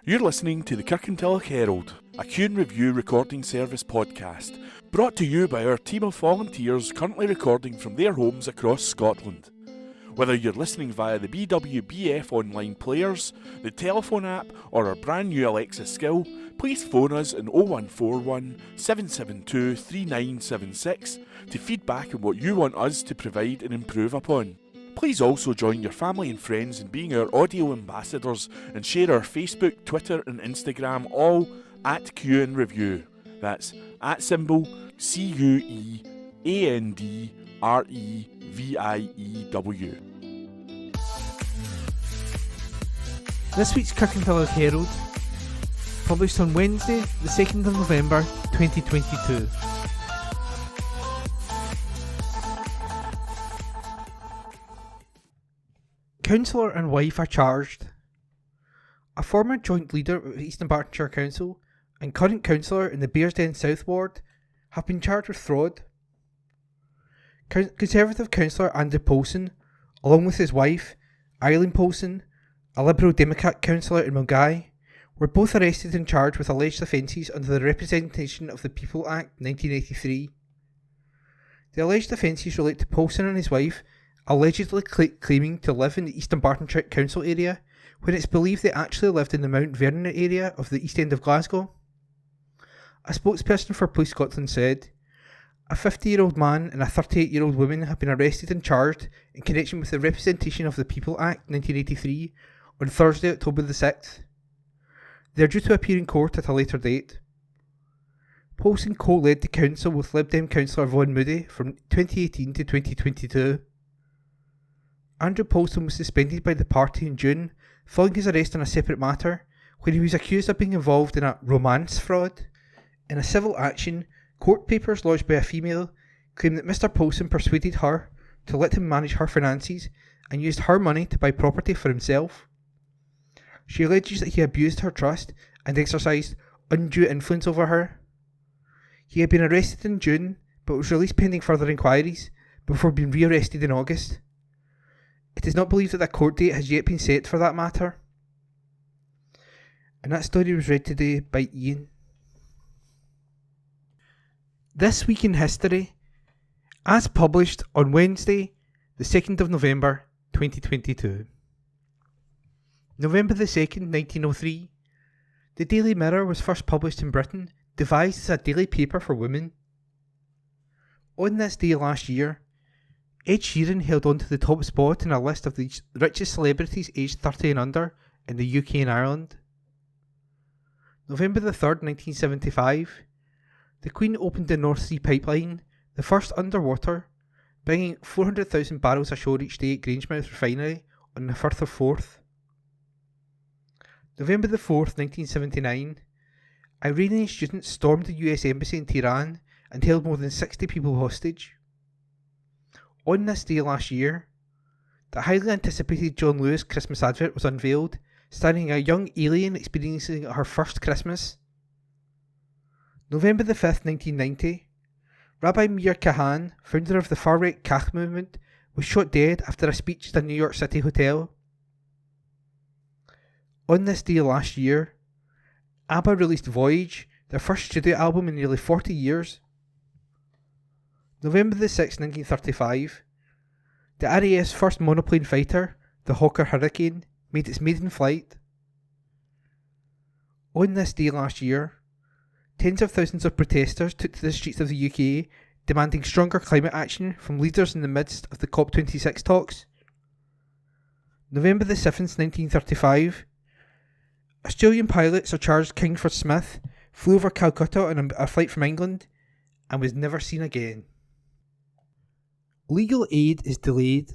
You're listening to the Kirkintilloch Herald, a Q&Review recording service podcast, brought to you by our team of volunteers currently recording from their homes across Scotland. Whether you're listening via the BWBF online players, the telephone app, or our brand new Alexa skill, please phone us on 0141 772 3976 to feedback on what you want us to provide and improve upon. Please also join your family and friends in being our audio ambassadors and share our Facebook, Twitter and Instagram all at Q&Review. That's at symbol CUEANDREVIEW. This week's Kirkintilloch Herald, published on Wednesday, the 2nd of November 2022. Councillor and wife are charged. A former joint leader of Eastern Bartonshire Council and current councillor in the Bearsden South Ward have been charged with fraud. Conservative councillor Andrew Paulson, along with his wife, Eileen Paulson, a Liberal Democrat councillor in Milngavie, were both arrested and charged with alleged offences under the Representation of the People Act 1983. The alleged offences relate to Paulson and his wife allegedly claiming to live in the Eastern Bartonshire Council area when it's believed they actually lived in the Mount Vernon area of the East End of Glasgow. A spokesperson for Police Scotland said, "A 50-year-old man and a 38-year-old woman have been arrested and charged in connection with the Representation of the People Act 1983 on Thursday, October the 6th. They are due to appear in court at a later date." Paulson co-led the council with Lib Dem councillor Vaughan Moody from 2018 to 2022. Andrew Paulson was suspended by the party in June following his arrest on a separate matter when he was accused of being involved in a romance fraud. In a civil action, court papers lodged by a female claim that Mr Paulson persuaded her to let him manage her finances and used her money to buy property for himself. She alleges that he abused her trust and exercised undue influence over her. He had been arrested in June but was released pending further inquiries before being re-arrested in August. It is not believed that a court date has yet been set for that matter. And that story was read today by Ian. This Week in History, as published on Wednesday, the 2nd of November 2022. November the 2nd, 1903, the Daily Mirror was first published in Britain, devised as a daily paper for women. On this day last year, Ed Sheeran held on to the top spot in a list of the richest celebrities aged 30 and under in the UK and Ireland. November the 3rd, 1975, the Queen opened the North Sea Pipeline, the first underwater, bringing 400,000 barrels ashore each day at Grangemouth Refinery on the Firth of Forth. November the 4th, 1979, Iranian students stormed the US Embassy in Tehran and held more than 60 people hostage. On this day last year, the highly anticipated John Lewis Christmas advert was unveiled, starring a young alien experiencing her first Christmas. November the 5th, 1990, Rabbi Meir Kahan, founder of the far-right Kach movement, was shot dead after a speech at a New York City hotel. On this day last year, ABBA released Voyage, their first studio album in nearly 40 years. November the 6th, 1935, the RAF's first monoplane fighter, the Hawker Hurricane, made its maiden flight. On this day last year, tens of thousands of protesters took to the streets of the UK, demanding stronger climate action from leaders in the midst of the COP26 talks. November the 7th, 1935, Australian pilot Sir Charles Kingford Smith flew over Calcutta on a flight from England and was never seen again. Legal aid is delayed.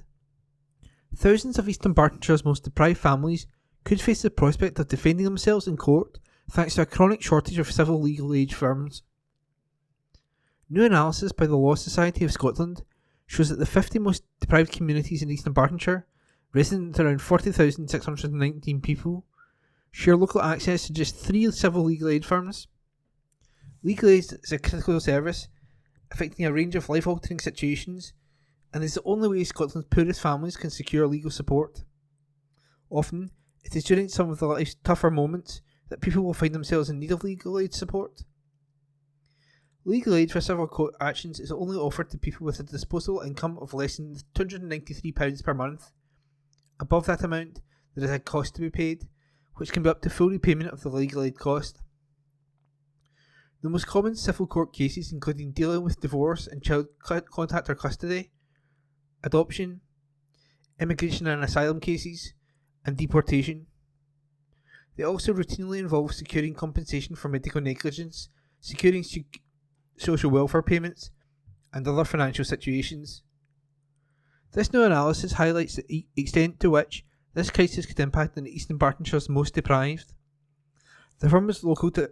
Thousands of Eastern Bartonshire's most deprived families could face the prospect of defending themselves in court thanks to a chronic shortage of civil legal aid firms. New analysis by the Law Society of Scotland shows that the 50 most deprived communities in Eastern Bartonshire, resident at around 40,619 people, share local access to just 3 civil legal aid firms. Legal aid is a critical service affecting a range of life-altering situations and is the only way Scotland's poorest families can secure legal support. Often, it is during some of life's tougher moments that people will find themselves in need of legal aid support. Legal aid for civil court actions is only offered to people with a disposable income of less than £293 per month. Above that amount, there is a cost to be paid, which can be up to full repayment of the legal aid cost. The most common civil court cases including dealing with divorce and child contact or custody, adoption, immigration and asylum cases, and deportation. They also routinely involve securing compensation for medical negligence, securing social welfare payments, and other financial situations. This new analysis highlights the extent to which this crisis could impact on East Bartonshire's most deprived. The firm is local to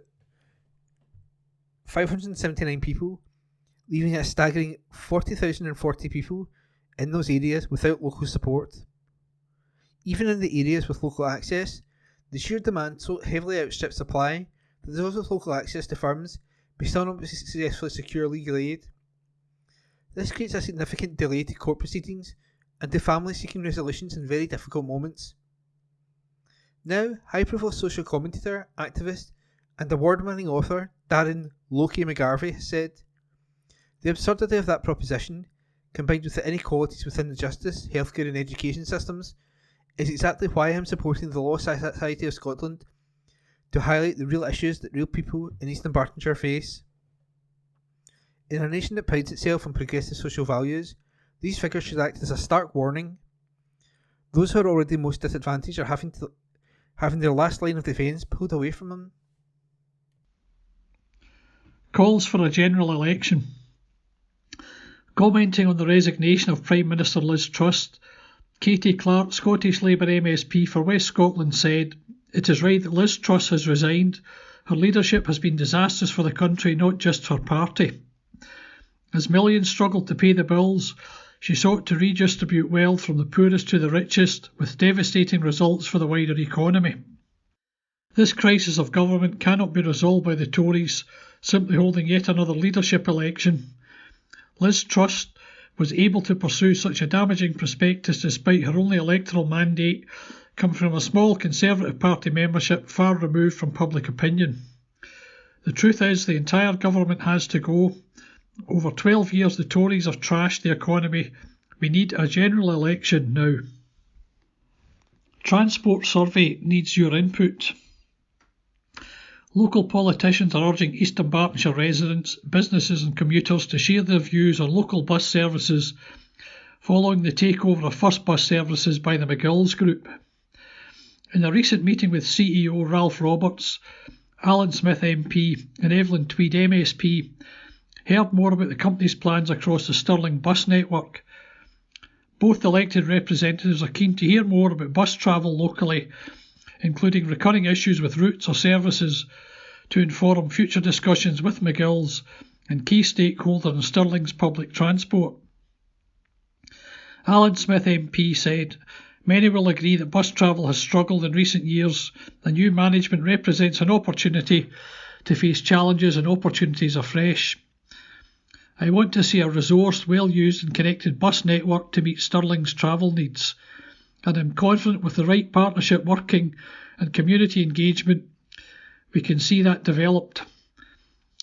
579 people, leaving a staggering 40,040 people in those areas without local support. Even in the areas with local access, the sheer demand so heavily outstrips supply that those with local access to firms may still not successfully secure legal aid. This creates a significant delay to court proceedings and to families seeking resolutions in very difficult moments. Now, high-profile social commentator, activist, and award-winning author Darren Loki McGarvey has said, "The absurdity of that proposition, combined with the inequalities within the justice, healthcare and education systems, is exactly why I am supporting the Law Society of Scotland to highlight the real issues that real people in Eastern Bartonshire face. In a nation that prides itself on progressive social values, these figures should act as a stark warning. Those who are already most disadvantaged are having their last line of defence pulled away from them." Calls for a general election. Commenting on the resignation of Prime Minister Liz Truss, Katie Clark, Scottish Labour MSP for West Scotland, said, "It is right that Liz Truss has resigned. Her leadership has been disastrous for the country, not just her party. As millions struggled to pay the bills, she sought to redistribute wealth from the poorest to the richest, with devastating results for the wider economy. This crisis of government cannot be resolved by the Tories simply holding yet another leadership election. Liz Truss was able to pursue such a damaging prospectus despite her only electoral mandate come from a small Conservative Party membership far removed from public opinion. The truth is the entire government has to go. Over 12 years the Tories have trashed the economy. We need a general election now." Transport survey needs your input. Local politicians are urging Eastern Bartonshire residents, businesses and commuters to share their views on local bus services following the takeover of First Bus Services by the McGills Group. In a recent meeting with CEO Ralph Roberts, Alan Smith MP and Evelyn Tweed MSP heard more about the company's plans across the Stirling bus network. Both elected representatives are keen to hear more about bus travel locally, including recurring issues with routes or services, to inform future discussions with McGills and key stakeholders in Stirling's public transport. Alan Smith MP said, "Many will agree that bus travel has struggled in recent years and new management represents an opportunity to face challenges and opportunities afresh. I want to see a resourced, well-used and connected bus network to meet Stirling's travel needs, and I'm confident with the right partnership working and community engagement we can see that developed.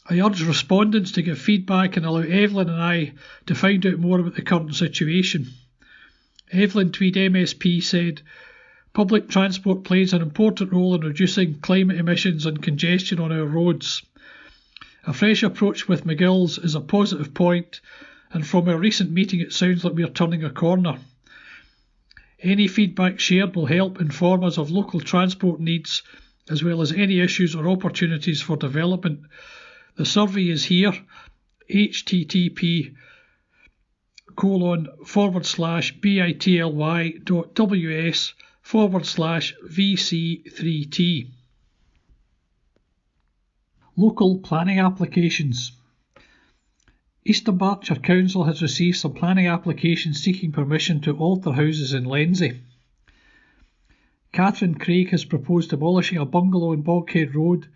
I urge respondents to give feedback and allow Evelyn and I to find out more about the current situation." Evelyn Tweed MSP said, "Public transport plays an important role in reducing climate emissions and congestion on our roads. A fresh approach with McGills is a positive point, and from our recent meeting it sounds like we are turning a corner. Any feedback shared will help inform us of local transport needs as well as any issues or opportunities for development. The survey is here, http://bitly.ws/VC3T. Local planning applications. Eastern Bartonshire Council has received some planning applications seeking permission to alter houses in Lenzie. Catherine Craig has proposed demolishing a bungalow in Boghead Road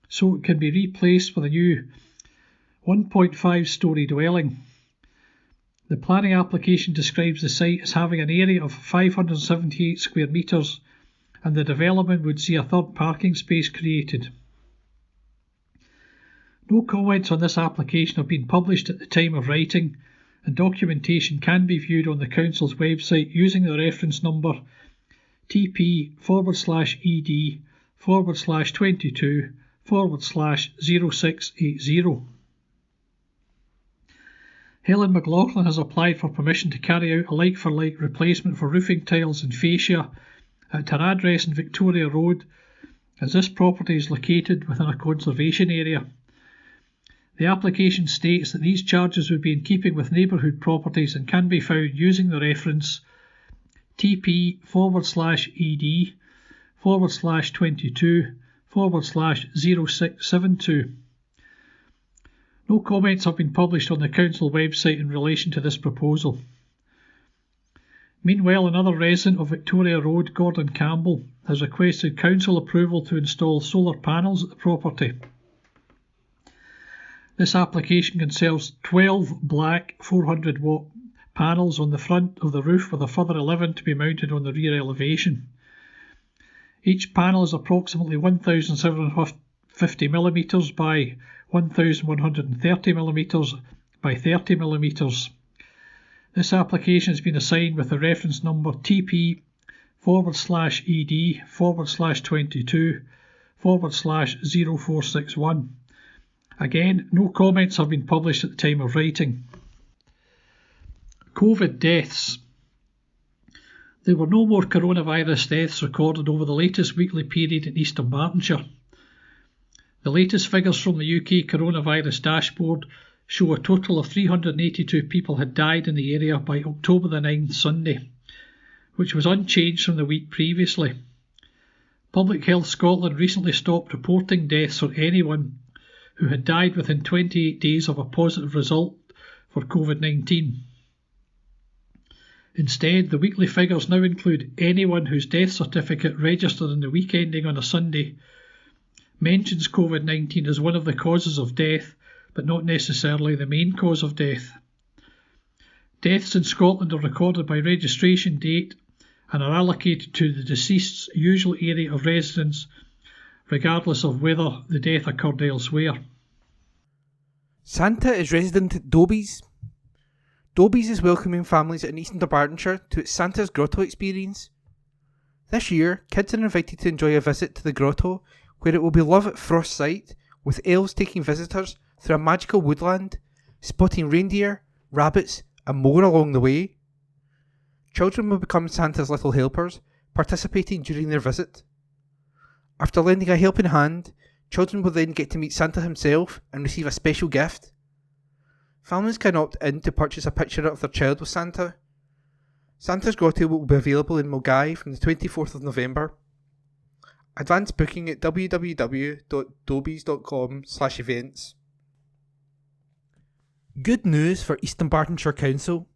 so it can be replaced with a new 1.5-storey dwelling. The planning application describes the site as having an area of 578 square metres and the development would see a third parking space created. No comments on this application have been published at the time of writing, and documentation can be viewed on the Council's website using the reference number TP/ED/22/0680. Helen McLaughlin has applied for permission to carry out a like-for-like replacement for roofing tiles and fascia at her address in Victoria Road, as this property is located within a conservation area. The application states that these charges would be in keeping with neighbourhood properties and can be found using the reference TP/ED/22/0672. No comments have been published on the Council website in relation to this proposal. Meanwhile, another resident of Victoria Road, Gordon Campbell, has requested Council approval to install solar panels at the property. This application concerns 12 black 400-watt panels on the front of the roof, with a further 11 to be mounted on the rear elevation. Each panel is approximately 1,750mm by 1,130mm by 30mm. This application has been assigned with the reference number TP/ED/22/0461. Again, no comments have been published at the time of writing. COVID deaths. There were no more coronavirus deaths recorded over the latest weekly period in East Dunbartonshire. The latest figures from the UK coronavirus dashboard show a total of 382 people had died in the area by October the 9th, Sunday, which was unchanged from the week previously. Public Health Scotland recently stopped reporting deaths for anyone who had died within 28 days of a positive result for COVID-19. Instead, the weekly figures now include anyone whose death certificate registered in the week ending on a Sunday mentions COVID-19 as one of the causes of death, but not necessarily the main cause of death. Deaths in Scotland are recorded by registration date and are allocated to the deceased's usual area of residence, regardless of whether the death occurred elsewhere. Santa is resident at Dobies. Dobies is welcoming families in Eastern Dunbartonshire to its Santa's Grotto experience. This year, kids are invited to enjoy a visit to the grotto, where it will be love at first sight, with elves taking visitors through a magical woodland, spotting reindeer, rabbits and more along the way. Children will become Santa's little helpers, participating during their visit. After lending a helping hand, children will then get to meet Santa himself and receive a special gift. Families can opt in to purchase a picture of their child with Santa. Santa's Grotto will be available in Mulgai from the 24th of November. Advance booking at www.dobies.com/events. Good news for East Dunbartonshire Council.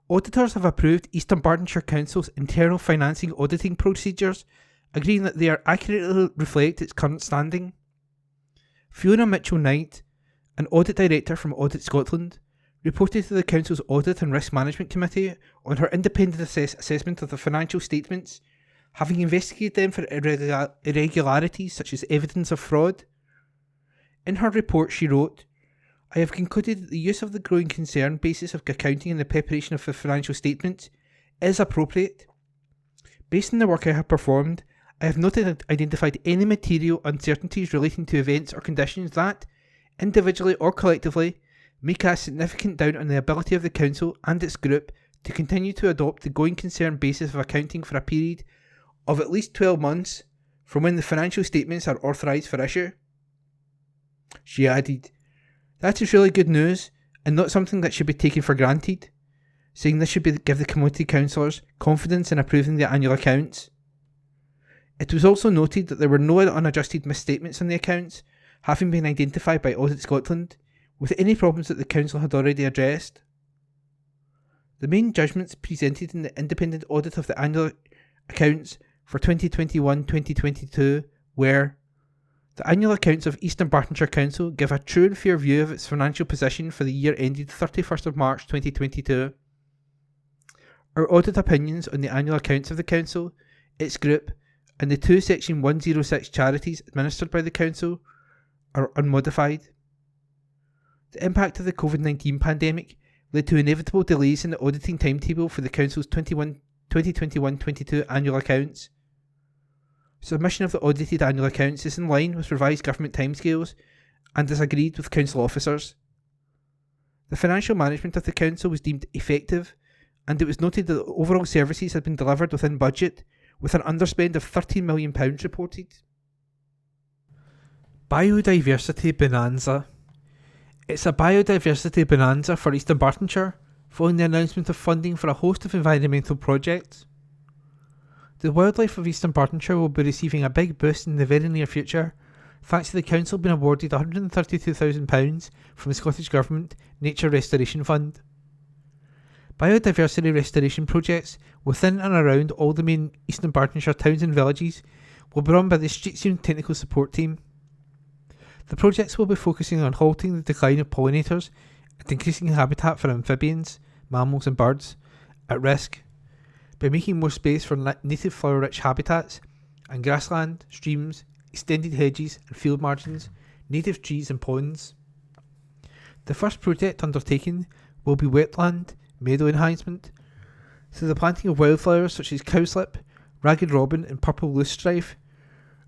Auditors have approved East Dunbartonshire Council's internal financing auditing procedures, agreeing that they are accurately reflect its current standing. Fiona Mitchell-Knight, an audit director from Audit Scotland, reported to the Council's Audit and Risk Management Committee on her independent assessment of the financial statements, having investigated them for irregularities such as evidence of fraud. In her report she wrote, "I have concluded that the use of the growing concern basis of accounting in the preparation of the financial statements is appropriate. Based on the work I have performed, I have not identified any material uncertainties relating to events or conditions that, individually or collectively, may cast significant doubt on the ability of the Council and its group to continue to adopt the going concern basis of accounting for a period of at least 12 months from when the financial statements are authorised for issue." She added, "That is really good news and not something that should be taken for granted," saying this should give the committee councillors confidence in approving the annual accounts. It was also noted that there were no unadjusted misstatements on the accounts, having been identified by Audit Scotland, with any problems that the Council had already addressed. The main judgments presented in the independent audit of the annual accounts for 2021-2022 were: the annual accounts of East Dunbartonshire Council give a true and fair view of its financial position for the year ended 31st of March 2022. Our audit opinions on the annual accounts of the Council its group, and the two Section 106 charities administered by the Council are unmodified. The impact of the COVID-19 pandemic led to inevitable delays in the auditing timetable for the Council's 2021-22 annual accounts. Submission of the audited annual accounts is in line with revised government timescales and is agreed with Council officers. The financial management of the Council was deemed effective, and it was noted that overall services had been delivered within budget, with an underspend of £13 million reported. Biodiversity Bonanza. It's a biodiversity bonanza for Eastern Bartonshire, following the announcement of funding for a host of environmental projects. The wildlife of Eastern Bartonshire will be receiving a big boost in the very near future, thanks to the Council being awarded £132,000 from the Scottish Government Nature Restoration Fund. Biodiversity restoration projects within and around all the main Eastern Bartonshire towns and villages will be run by the Streetzune Technical Support Team. The projects will be focusing on halting the decline of pollinators and increasing habitat for amphibians, mammals and birds at risk by making more space for native flower-rich habitats and grassland, streams, extended hedges and field margins, native trees and ponds. The first project undertaken will be wetland meadow enhancement through the planting of wildflowers such as cowslip, ragged robin and purple loosestrife,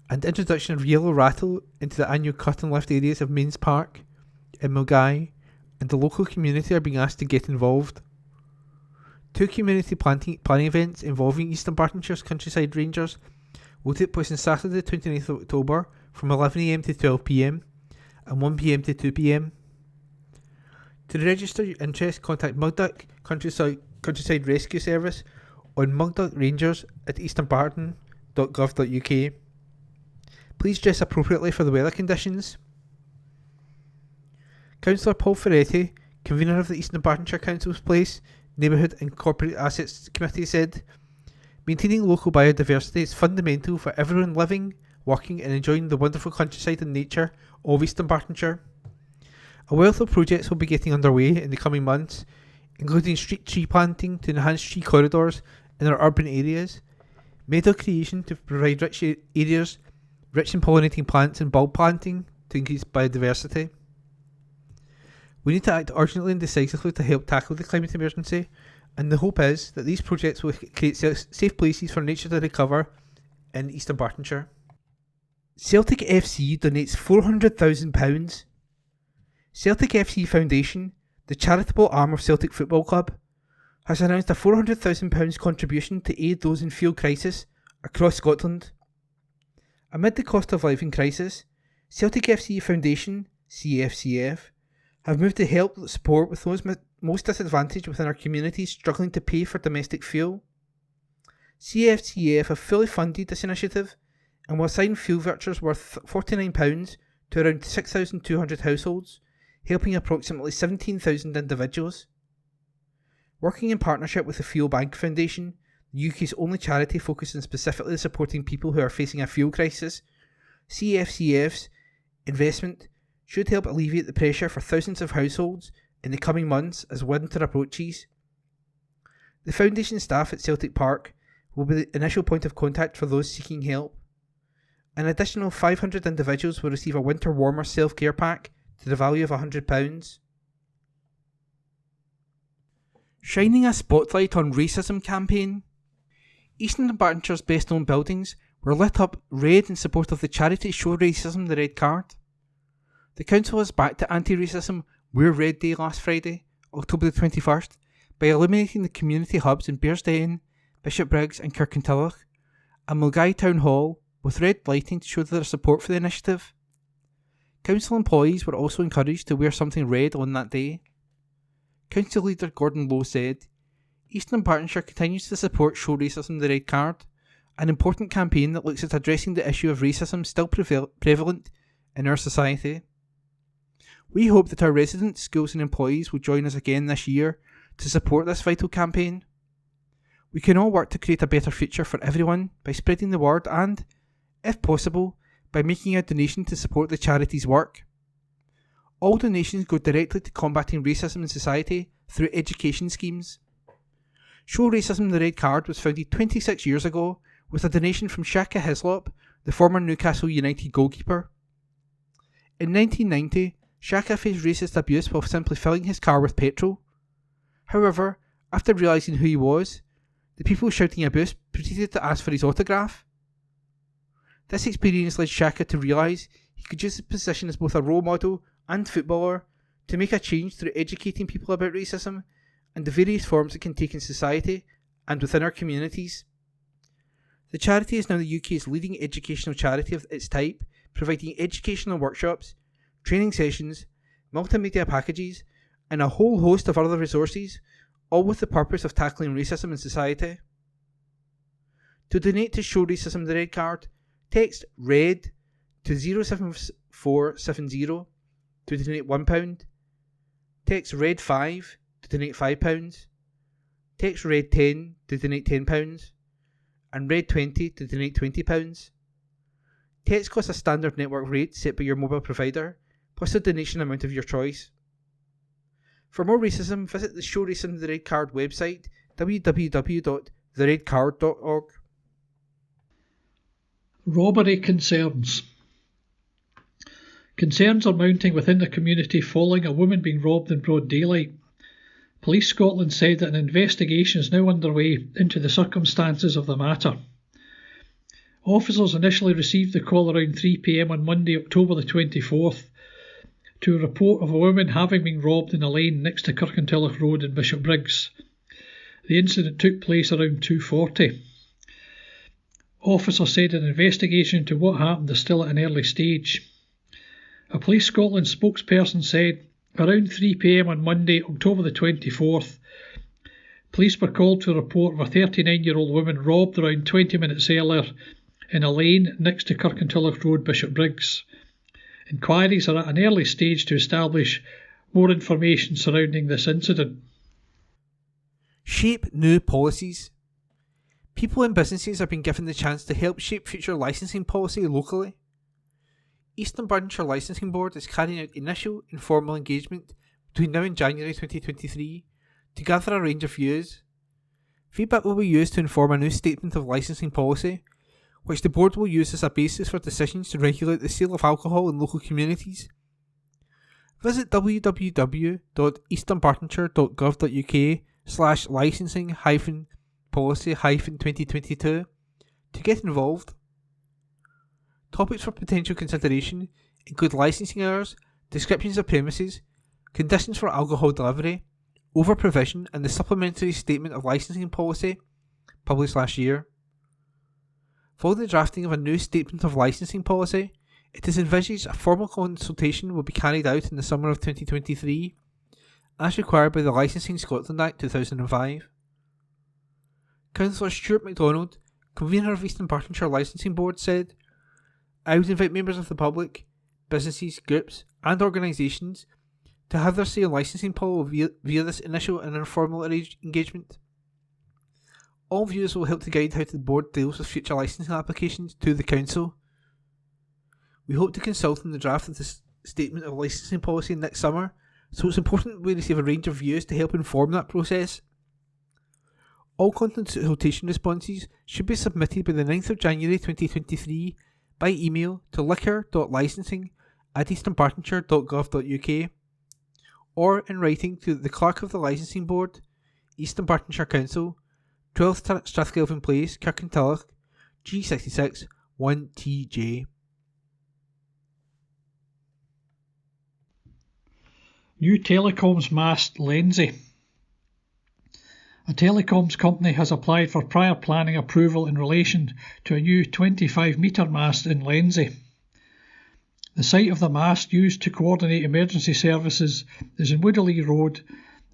and introduction of yellow rattle into the annual cut and lift areas of Mains Park in Milngavie, and the local community are being asked to get involved. Two community planning events involving Eastern Bartonshire's countryside rangers will take place on Saturday 29th of October from 11am to 12pm and 1pm to 2pm. To register your interest, contact Mugduck Countryside Rescue Service on mugduckrangers@easternbarton.gov.uk. Please dress appropriately for the weather conditions. Councillor Paul Ferretti, convener of the Eastern Bartonshire Council's Place, Neighbourhood and Corporate Assets Committee, said, "Maintaining local biodiversity is fundamental for everyone living, working and enjoying the wonderful countryside and nature of Eastern Bartonshire. A wealth of projects will be getting underway in the coming months, including street tree planting to enhance tree corridors in our urban areas, meadow creation to provide rich areas rich in pollinating plants and bulb planting to increase biodiversity. We need to act urgently and decisively to help tackle the climate emergency, and the hope is that these projects will create safe places for nature to recover in Eastern Bartonshire." Celtic FC donates £400,000. Celtic FC Foundation, the charitable arm of Celtic Football Club, has announced a £400,000 contribution to aid those in field crisis across Scotland. Amid the cost of living crisis, Celtic FC Foundation, CFCF, have moved to help support with those most disadvantaged within our communities struggling to pay for domestic fuel. CFCF have fully funded this initiative and will assign fuel vouchers worth £49 to around 6,200 households, helping approximately 17,000 individuals. Working in partnership with the Fuel Bank Foundation, the UK's only charity focused on specifically supporting people who are facing a fuel crisis, CFCF's investment should help alleviate the pressure for thousands of households in the coming months as winter approaches. The Foundation staff at Celtic Park will be the initial point of contact for those seeking help. An additional 500 individuals will receive a winter warmer self-care pack to the value of £100. Shining a spotlight on racism campaign. Eastern Bartonshire's best known buildings were lit up red in support of the charity Show Racism the Red Card. The council has backed the anti-racism Wear Red Day last Friday, October the 21st, by illuminating the community hubs in Bearsden, Bishopbriggs and Kirkintilloch, and Milngavie Town Hall with red lighting to show their support for the initiative. Council employees were also encouraged to wear something red on that day. Council leader Gordon Lowe said, "Eastern Bartonshire continues to support Show Racism the Red Card, an important campaign that looks at addressing the issue of racism still prevalent in our society. We hope that our residents, schools and employees will join us again this year to support this vital campaign. We can all work to create a better future for everyone by spreading the word and, if possible, by making a donation to support the charity's work. All donations go directly to combating racism in society through education schemes. Show Racism the Red Card was founded 26 years ago with a donation from Shaka Hislop, the former Newcastle United goalkeeper. In 1990, Shaka faced racist abuse while simply filling his car with petrol. However, after realising who he was, the people shouting abuse proceeded to ask for his autograph. This experience led Shaka to realise he could use his position as both a role model and footballer to make a change through educating people about racism and the various forms it can take in society and within our communities. The charity is now the UK's leading educational charity of its type, providing educational workshops, training sessions, multimedia packages, and a whole host of other resources, all with the purpose of tackling racism in society. To donate to Show Racism the Red Card, text RED to 07470 to donate £1, text RED5 to donate £5, text RED10 to donate £10, and RED20 to donate £20. Text costs a standard network rate set by your mobile provider, plus a donation amount of your choice. For more racism, visit the Show Racism the Red Card website, www.theredcard.org. Robbery concerns. Concerns are mounting within the community following a woman being robbed in broad daylight. Police Scotland said that an investigation is now underway into the circumstances of the matter. Officers initially received the call around 3 p.m. on Monday, October the 24th, to a report of a woman having been robbed in a lane next to Kirkintilloch Road in Bishopbriggs. The incident took place around 2:40. Officers said an investigation into what happened is still at an early stage. A Police Scotland spokesperson said, around 3 p.m. on Monday, October the 24th, police were called to a report of a 39-year-old woman robbed around 20 minutes earlier in a lane next to Kirkintilloch Road, Bishopbriggs. Inquiries are at an early stage to establish more information surrounding this incident. Shape new policies. People and businesses are being given the chance to help shape future licensing policy locally. East Dunbartonshire Licensing Board is carrying out initial informal engagement between now and January 2023 to gather a range of views. Feedback will be used to inform a new statement of licensing policy, which the board will use as a basis for decisions to regulate the sale of alcohol in local communities. Visit www.eastdunbartonshire.gov.uk/licensing-policy-2022 to get involved. Topics for potential consideration include licensing hours, descriptions of premises, conditions for alcohol delivery, over-provision, and the supplementary statement of licensing policy published last year. Following the drafting of a new statement of licensing policy, it is envisaged a formal consultation will be carried out in the summer of 2023, as required by the Licensing Scotland Act 2005. Councillor Stuart MacDonald, convener of East Dunbartonshire Licensing Board, said, I would invite members of the public, businesses, groups and organisations to have their say in licensing policy via this initial and informal engagement. All views will help to guide how the board deals with future licensing applications to the council. We hope to consult on the draft of the statement of licensing policy next summer, so it's important we receive a range of views to help inform that process. All consultation responses should be submitted by the 9th of January 2023 by email to liquor.licensing@eastdunbartonshire.gov.uk or in writing to the Clerk of the Licensing Board, East Dunbartonshire Council, 12th Strathkelvin Place, Kirkintilloch, G66 1TJ. New telecoms mast Lenzie. A telecoms company has applied for prior planning approval in relation to a new 25-metre mast in Lenzie. The site of the mast used to coordinate emergency services is in Woodley Road,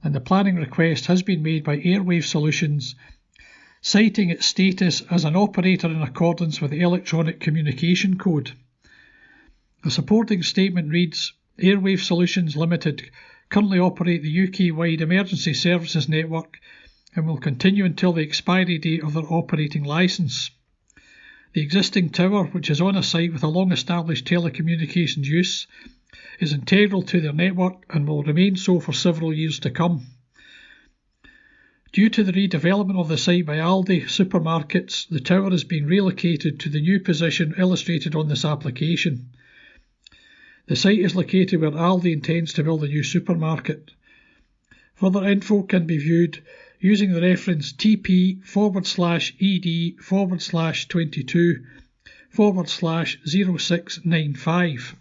and the planning request has been made by Airwave Solutions, citing its status as an operator in accordance with the Electronic Communication Code. A supporting statement reads, Airwave Solutions Limited currently operate the UK-wide emergency services network and will continue until the expiry date of their operating licence. The existing tower, which is on a site with a long-established telecommunications use, is integral to their network and will remain so for several years to come. Due to the redevelopment of the site by Aldi supermarkets, the tower has been relocated to the new position illustrated on this application. The site is located where Aldi intends to build a new supermarket. Further info can be viewed using the reference TP/ED/22/0695.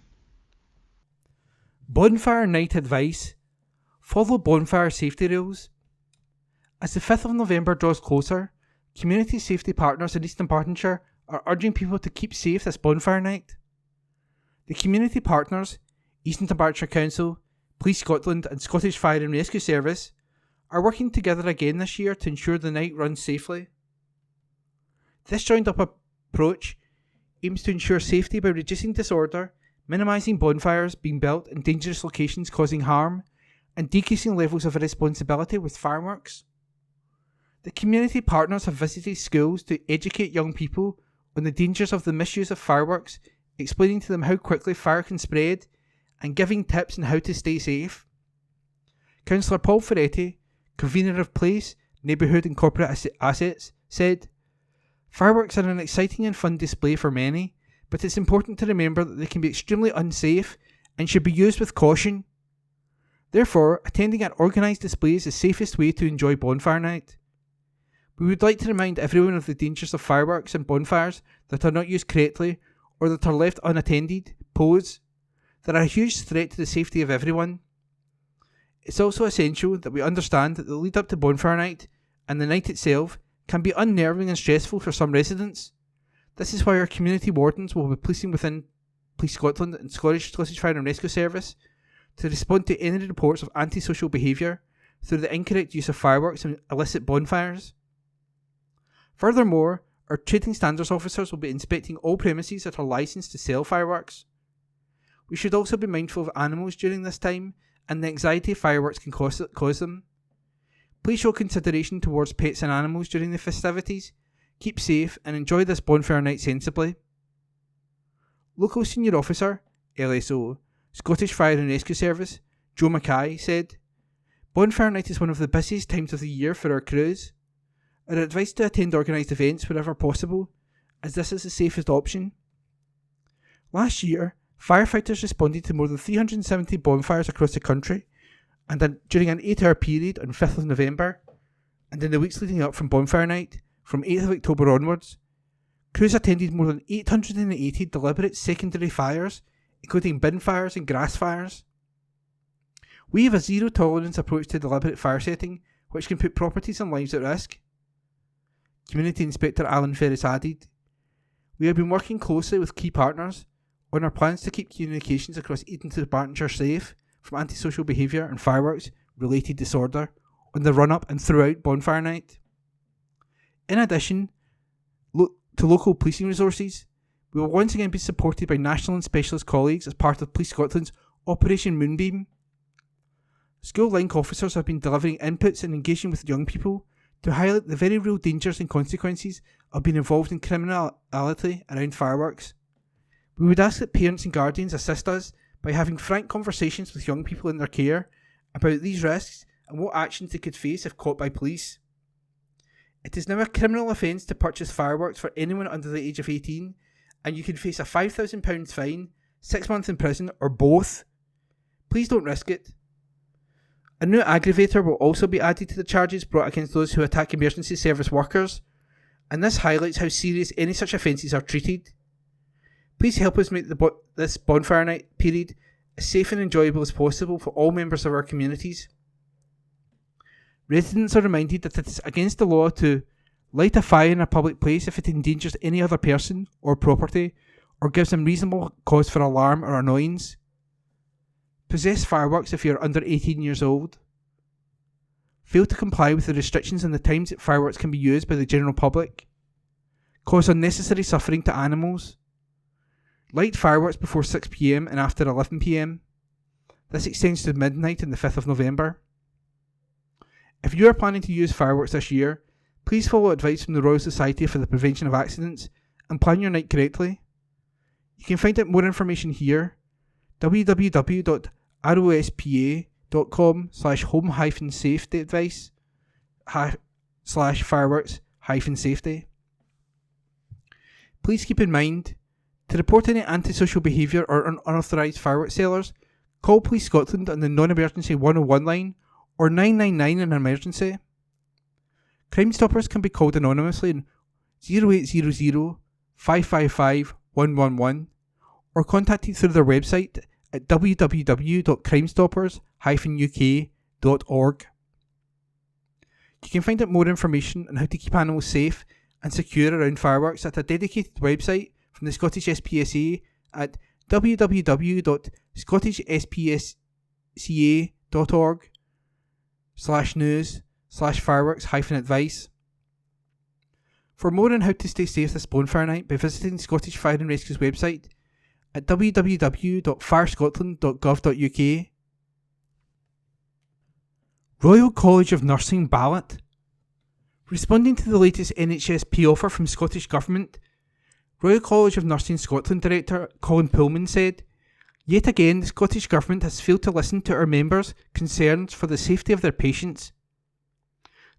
Bonfire night advice. Follow bonfire safety rules. As the 5th of November draws closer, community safety partners in East Dunbartonshire are urging people to keep safe this bonfire night. The community partners, Eastern Dunbartonshire Council, Police Scotland and Scottish Fire and Rescue Service, are working together again this year to ensure the night runs safely. This joined up approach aims to ensure safety by reducing disorder, minimising bonfires being built in dangerous locations causing harm, and decreasing levels of irresponsibility with fireworks. The community partners have visited schools to educate young people on the dangers of the misuse of fireworks, explaining to them how quickly fire can spread and giving tips on how to stay safe. Councillor Paul Ferretti, convener of Place, Neighbourhood and Corporate Assets, said, "Fireworks are an exciting and fun display for many, but it's important to remember that they can be extremely unsafe and should be used with caution. Therefore, attending an organised display is the safest way to enjoy bonfire night. We would like to remind everyone of the dangers of fireworks and bonfires that are not used correctly or that are left unattended pose that are a huge threat to the safety of everyone. It's also essential that we understand that the lead up to bonfire night and the night itself can be unnerving and stressful for some residents. This is why our community wardens will be policing within Police Scotland and Scottish Fire and Rescue Service to respond to any reports of antisocial behaviour through the incorrect use of fireworks and illicit bonfires. Furthermore, our trading standards officers will be inspecting all premises that are licensed to sell fireworks. We should also be mindful of animals during this time and the anxiety fireworks can cause them. Please show consideration towards pets and animals during the festivities, keep safe and enjoy this bonfire night sensibly." Local Senior Officer, LSO, Scottish Fire and Rescue Service, Joe Mackay, said, "Bonfire night is one of the busiest times of the year for our crews. Our advice to attend organised events wherever possible, as this is the safest option. Last year, firefighters responded to more than 370 bonfires across the country, and during an 8-hour period on 5th of November, and in the weeks leading up from bonfire night, from 8th of October onwards, crews attended more than 880 deliberate secondary fires, including bin fires and grass fires. We have a zero-tolerance approach to deliberate fire setting, which can put properties and lives at risk." Community Inspector Alan Ferris added, "We have been working closely with key partners on our plans to keep communications across Eden to Bartonshire safe from antisocial behaviour and fireworks-related disorder on the run-up and throughout bonfire night. In addition to local policing resources, we will once again be supported by national and specialist colleagues as part of Police Scotland's Operation Moonbeam. School link officers have been delivering inputs and engaging with young people to highlight the very real dangers and consequences of being involved in criminality around fireworks. We would ask that parents and guardians assist us by having frank conversations with young people in their care about these risks and what actions they could face if caught by police. It is now a criminal offence to purchase fireworks for anyone under the age of 18, and you can face a £5,000 fine, 6 months in prison, or both. Please don't risk it. A new aggravator will also be added to the charges brought against those who attack emergency service workers, and this highlights how serious any such offences are treated. Please help us make this bonfire night period as safe and enjoyable as possible for all members of our communities. Residents are reminded that it is against the law to light a fire in a public place if it endangers any other person or property or gives them reasonable cause for alarm or annoyance. Possess fireworks if you are under 18 years old. Fail to comply with the restrictions on the times that fireworks can be used by the general public. Cause unnecessary suffering to animals. Light fireworks before 6 p.m. and after 11 p.m. This extends to midnight on the 5th of November. If you are planning to use fireworks this year, please follow advice from the Royal Society for the Prevention of Accidents and plan your night correctly. You can find out more information here, www.rospa.com/home-safety advice, facebook.com/fireworks-safety. Please keep in mind, to report any antisocial behaviour or unauthorised fireworks sellers, call Police Scotland on the non-emergency 101 line or 999 in an emergency. Crime Stoppers can be called anonymously on 0800 555 111 or contacted through their website at www.crimestoppers-uk.org. You can find out more information on how to keep animals safe and secure around fireworks at a dedicated website from the Scottish SPCA at www.scottishspca.org/news/fireworks-advice. For more on how to stay safe this bonfire night by visiting Scottish Fire and Rescue's website at www.firescotland.gov.uk. Royal College of Nursing ballot. Responding to the latest NHSP offer from Scottish Government, Royal College of Nursing Scotland Director Colin Pullman said, "Yet again the Scottish Government has failed to listen to our members' concerns for the safety of their patients.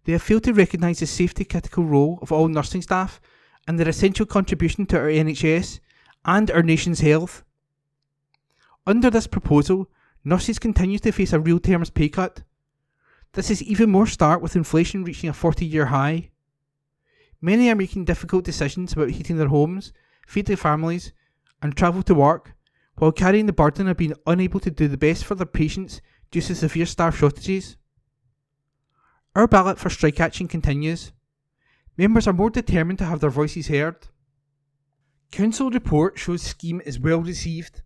They have failed to recognise the safety critical role of all nursing staff and their essential contribution to our NHS and our nation's health. Under this proposal, nurses continue to face a real terms pay cut. This is even more stark with inflation reaching a 40-year high. Many are making difficult decisions about heating their homes, feed their families, and travel to work, while carrying the burden of being unable to do the best for their patients due to severe staff shortages. Our ballot for strike action continues. Members are more determined to have their voices heard." Council report shows scheme is well received.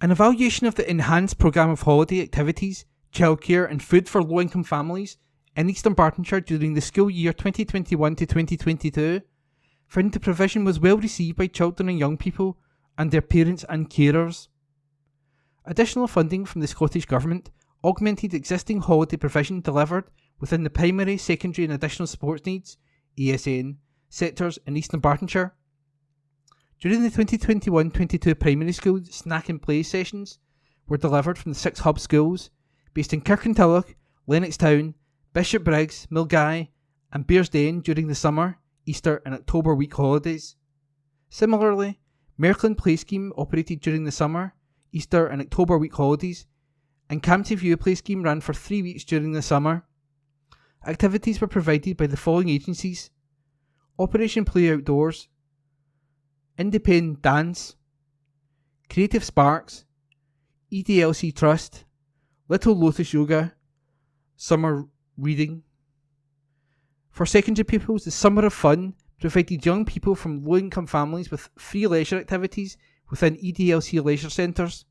An evaluation of the enhanced programme of holiday activities, childcare and food for low-income families in Eastern Bartonshire during the school year 2021 to 2022 found the provision was well received by children and young people and their parents and carers. Additional funding from the Scottish Government augmented existing holiday provision delivered within the primary, secondary and additional sports needs (ASN) sectors in Eastern Bartonshire. During the 2021-22 primary school snack and play sessions were delivered from the 6 hub schools based in Kirkintilloch, Lennoxtown, Bishopbriggs, Milngavie and Bearsden during the summer, Easter and October week holidays. Similarly, Merkland Play Scheme operated during the summer, Easter and October week holidays, and Campty View Play Scheme ran for 3 weeks during the summer. Activities were provided by the following agencies: Operation Play Outdoors, Independent Dance, Creative Sparks, EDLC Trust, Little Lotus Yoga, Summer Reading. For secondary pupils, the Summer of Fun provided young people from low-income families with free leisure activities within EDLC leisure centres.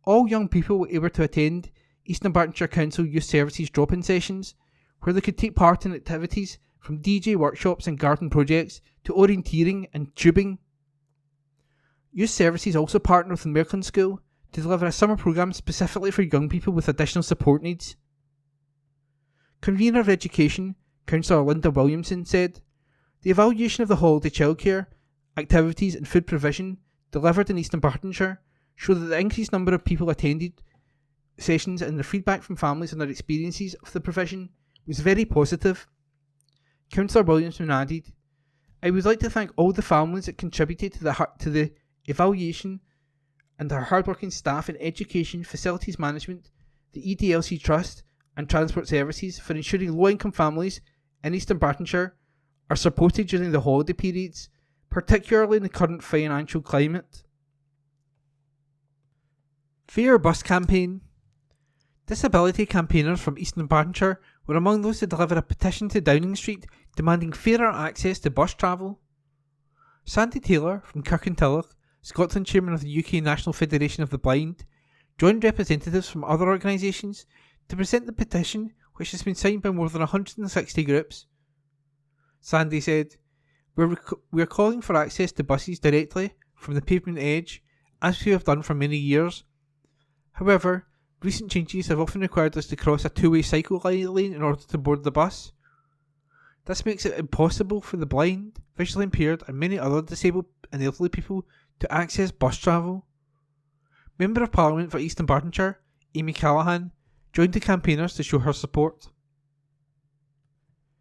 All young people were able to attend Eastern Bartonshire Council Youth Services drop-in sessions, where they could take part in activities from DJ workshops and garden projects to orienteering and tubing. Youth Services also partnered with the Merkland School to deliver a summer programme specifically for young people with additional support needs. Convener of Education, Councillor Linda Williamson, said, "The evaluation of the holiday childcare, activities and food provision delivered in Eastern Bartonshire showed that the increased number of people attended sessions and the feedback from families on their experiences of the provision was very positive." Councillor Williamson added, "I would like to thank all the families that contributed to the evaluation and our hardworking staff in education, facilities management, the EDLC Trust and Transport Services for ensuring low-income families in Eastern Bartonshire are supported during the holiday periods, particularly in the current financial climate." Fair Bus Campaign. Disability campaigners from Eastern Bartonshire were among those to deliver a petition to Downing Street demanding fairer access to bus travel. Sandy Taylor from Kirkintilloch, Scotland Chairman of the UK National Federation of the Blind, joined representatives from other organisations to present the petition, which has been signed by more than 160 groups. Sandy said, We are calling for access to buses directly from the pavement edge, as we have done for many years. However, recent changes have often required us to cross a two-way cycle lane in order to board the bus. This makes it impossible for the blind, visually impaired and many other disabled and elderly people to access bus travel. Member of Parliament for Eastern Bartonshire, Amy Callaghan, joined the campaigners to show her support.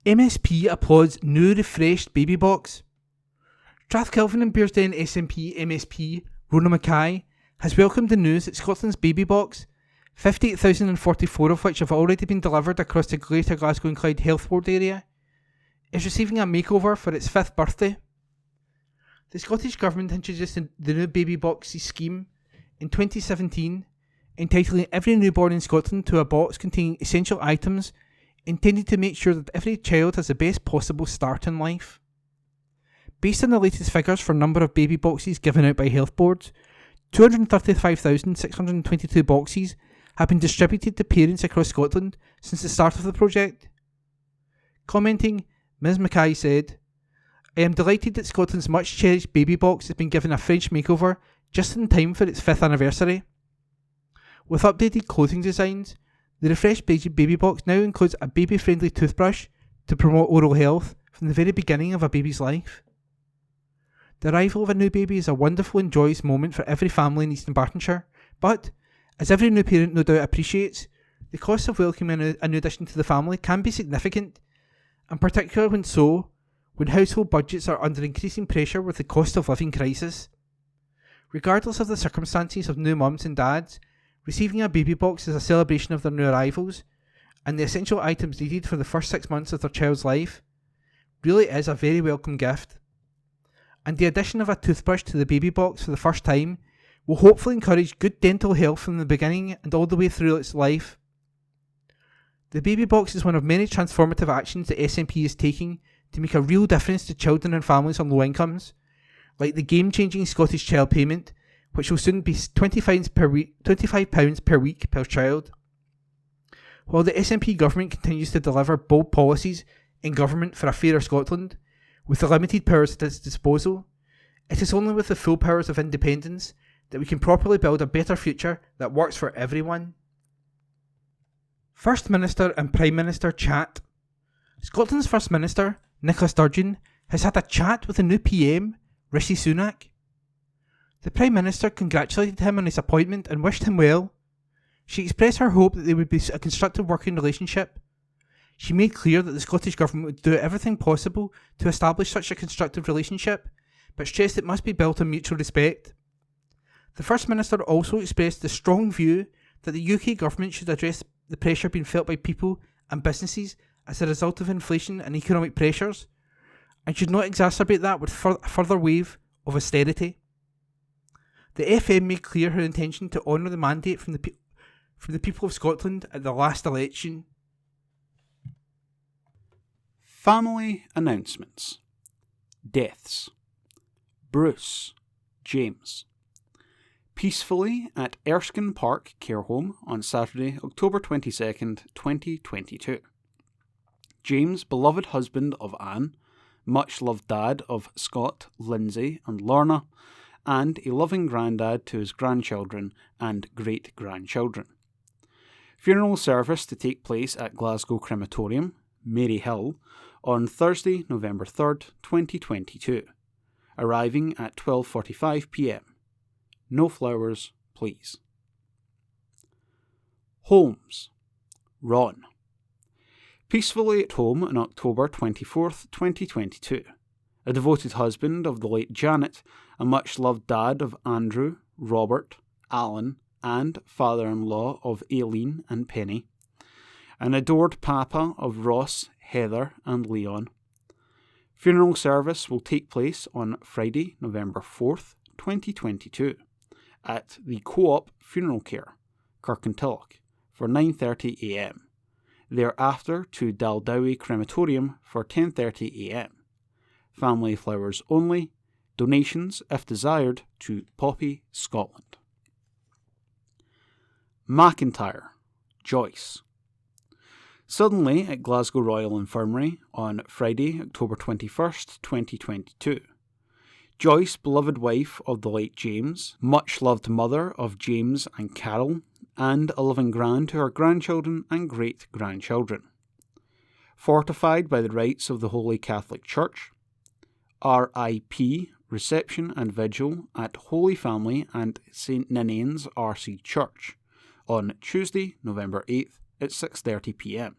MSP applauds new refreshed baby box. Strathkelvin and Bearsden SNP MSP Rona Mackay has welcomed the news that Scotland's baby box, 58,044 of which have already been delivered across the Greater Glasgow and Clyde Health Board area, is receiving a makeover for its 5th birthday. The Scottish Government introduced the new baby boxes scheme in 2017, entitling every newborn in Scotland to a box containing essential items intended to make sure that every child has the best possible start in life. Based on the latest figures for number of baby boxes given out by health boards, 235,622 boxes have been distributed to parents across Scotland since the start of the project. Commenting, Ms Mackay said, "I am delighted that Scotland's much cherished baby box has been given a French makeover just in time for its 5th anniversary. With updated clothing designs, the refreshed baby box now includes a baby-friendly toothbrush to promote oral health from the very beginning of a baby's life. The arrival of a new baby is a wonderful and joyous moment for every family in Eastern Bartonshire, but, as every new parent no doubt appreciates, the cost of welcoming a new addition to the family can be significant, and particularly when household budgets are under increasing pressure with the cost of living crisis. Regardless of the circumstances of new mums and dads, receiving a baby box is a celebration of their new arrivals, and the essential items needed for the first 6 months of their child's life really is a very welcome gift. And the addition of a toothbrush to the baby box for the first time will hopefully encourage good dental health from the beginning and all the way through its life. The baby box is one of many transformative actions the SNP is taking to make a real difference to children and families on low incomes, like the game-changing Scottish Child Payment, which will soon be £25 per week per child. While the SNP government continues to deliver bold policies in government for a fairer Scotland, with the limited powers at its disposal, it is only with the full powers of independence that we can properly build a better future that works for everyone. First Minister and Prime Minister chat. Scotland's First Minister, Nicola Sturgeon, has had a chat with the new PM, Rishi Sunak. The Prime Minister congratulated him on his appointment and wished him well. She expressed her hope that there would be a constructive working relationship. She made clear that the Scottish Government would do everything possible to establish such a constructive relationship, but stressed it must be built on mutual respect. The First Minister also expressed the strong view that the UK Government should address the pressure being felt by people and businesses as a result of inflation and economic pressures, and should not exacerbate that with a further wave of austerity. The FM made clear her intention to honour the mandate from the people of Scotland at the last election. Family announcements. Deaths. Bruce, James. Peacefully at Erskine Park Care Home on Saturday, October 22nd, 2022. James, beloved husband of Anne, much loved dad of Scott, Lindsay and Lorna, and a loving granddad to his grandchildren and great-grandchildren. Funeral service to take place at Glasgow Crematorium, Mary Hill, on Thursday, November 3rd, 2022, arriving at 12:45 p.m. No flowers, please. Holmes, Ron. Peacefully at home on October 24th, 2022. A devoted husband of the late Janet, a much-loved dad of Andrew, Robert, Alan, and father-in-law of Aileen and Penny. An adored papa of Ross, Heather, and Leon. Funeral service will take place on Friday, November 4th, 2022, at the Co-op Funeral Care, Kirkintilloch, for 9:30 a.m. Thereafter to Daldowie Crematorium for 10:30 a.m. Family flowers only. Donations, if desired, to Poppy, Scotland. McIntyre, Joyce. Suddenly at Glasgow Royal Infirmary on Friday, October 21st, 2022. Joyce, beloved wife of the late James, much-loved mother of James and Carol, and a loving grand to her grandchildren and great-grandchildren. Fortified by the rites of the Holy Catholic Church. RIP reception and vigil at Holy Family and St Ninian's RC Church on Tuesday, November 8th at 6:30 p.m.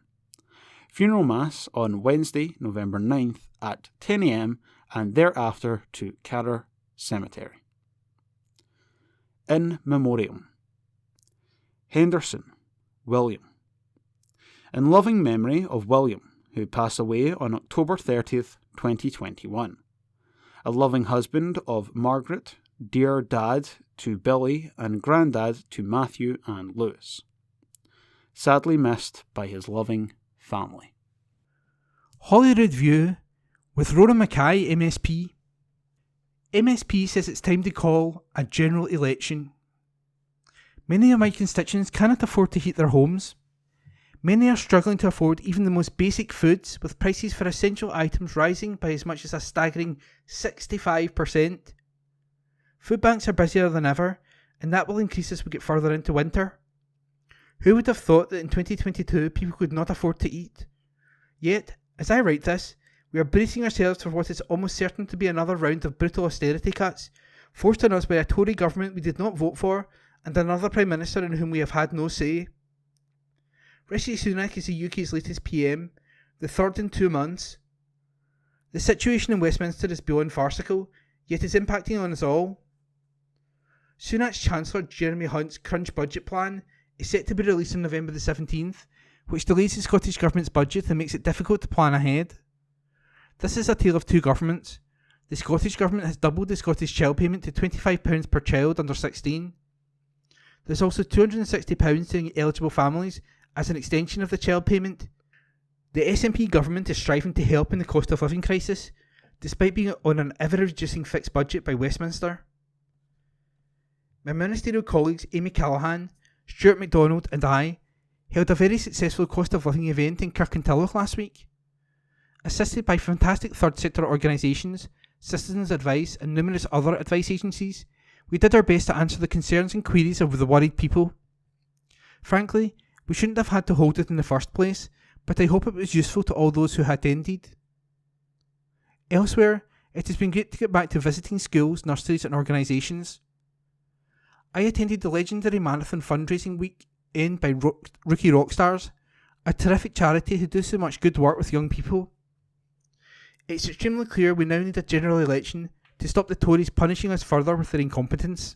Funeral Mass on Wednesday, November 9th at 10 a.m. and thereafter to Carrer Cemetery. In Memoriam. Henderson, William. In loving memory of William, who passed away on October 30th, 2021. A loving husband of Margaret, dear dad to Billy and granddad to Matthew and Lewis. Sadly missed by his loving family. Holyrood View with Rona Mackay, MSP. MSP says it's time to call a general election. Many of my constituents cannot afford to heat their homes. Many are struggling to afford even the most basic foods, with prices for essential items rising by as much as a staggering 65%. Food banks are busier than ever, and that will increase as we get further into winter. Who would have thought that in 2022 people could not afford to eat? Yet, as I write this, we are bracing ourselves for what is almost certain to be another round of brutal austerity cuts, forced on us by a Tory government we did not vote for, and another Prime Minister in whom we have had no say. Rishi Sunak is the UK's latest PM, the third in 2 months. The situation in Westminster is beyond farcical, yet is impacting on us all. Sunak's Chancellor Jeremy Hunt's Crunch Budget Plan is set to be released on November the 17th, which delays the Scottish Government's budget and makes it difficult to plan ahead. This is a tale of two governments. The Scottish Government has doubled the Scottish child payment to £25 per child under 16. There's also £260 to eligible families as an extension of the child payment. The SNP government is striving to help in the cost of living crisis, despite being on an ever-reducing fixed budget by Westminster. My ministerial colleagues Amy Callaghan, Stuart MacDonald and I held a very successful cost of living event in Kirkintilloch last week. Assisted by fantastic third sector organisations, Citizens Advice and numerous other advice agencies, we did our best to answer the concerns and queries of the worried people. Frankly, we shouldn't have had to hold it in the first place, but I hope it was useful to all those who attended. Elsewhere, it has been great to get back to visiting schools, nurseries and organisations. I attended the legendary marathon fundraising weekend by Rookie Rockstars, a terrific charity who do so much good work with young people. It's extremely clear we now need a general election to stop the Tories punishing us further with their incompetence.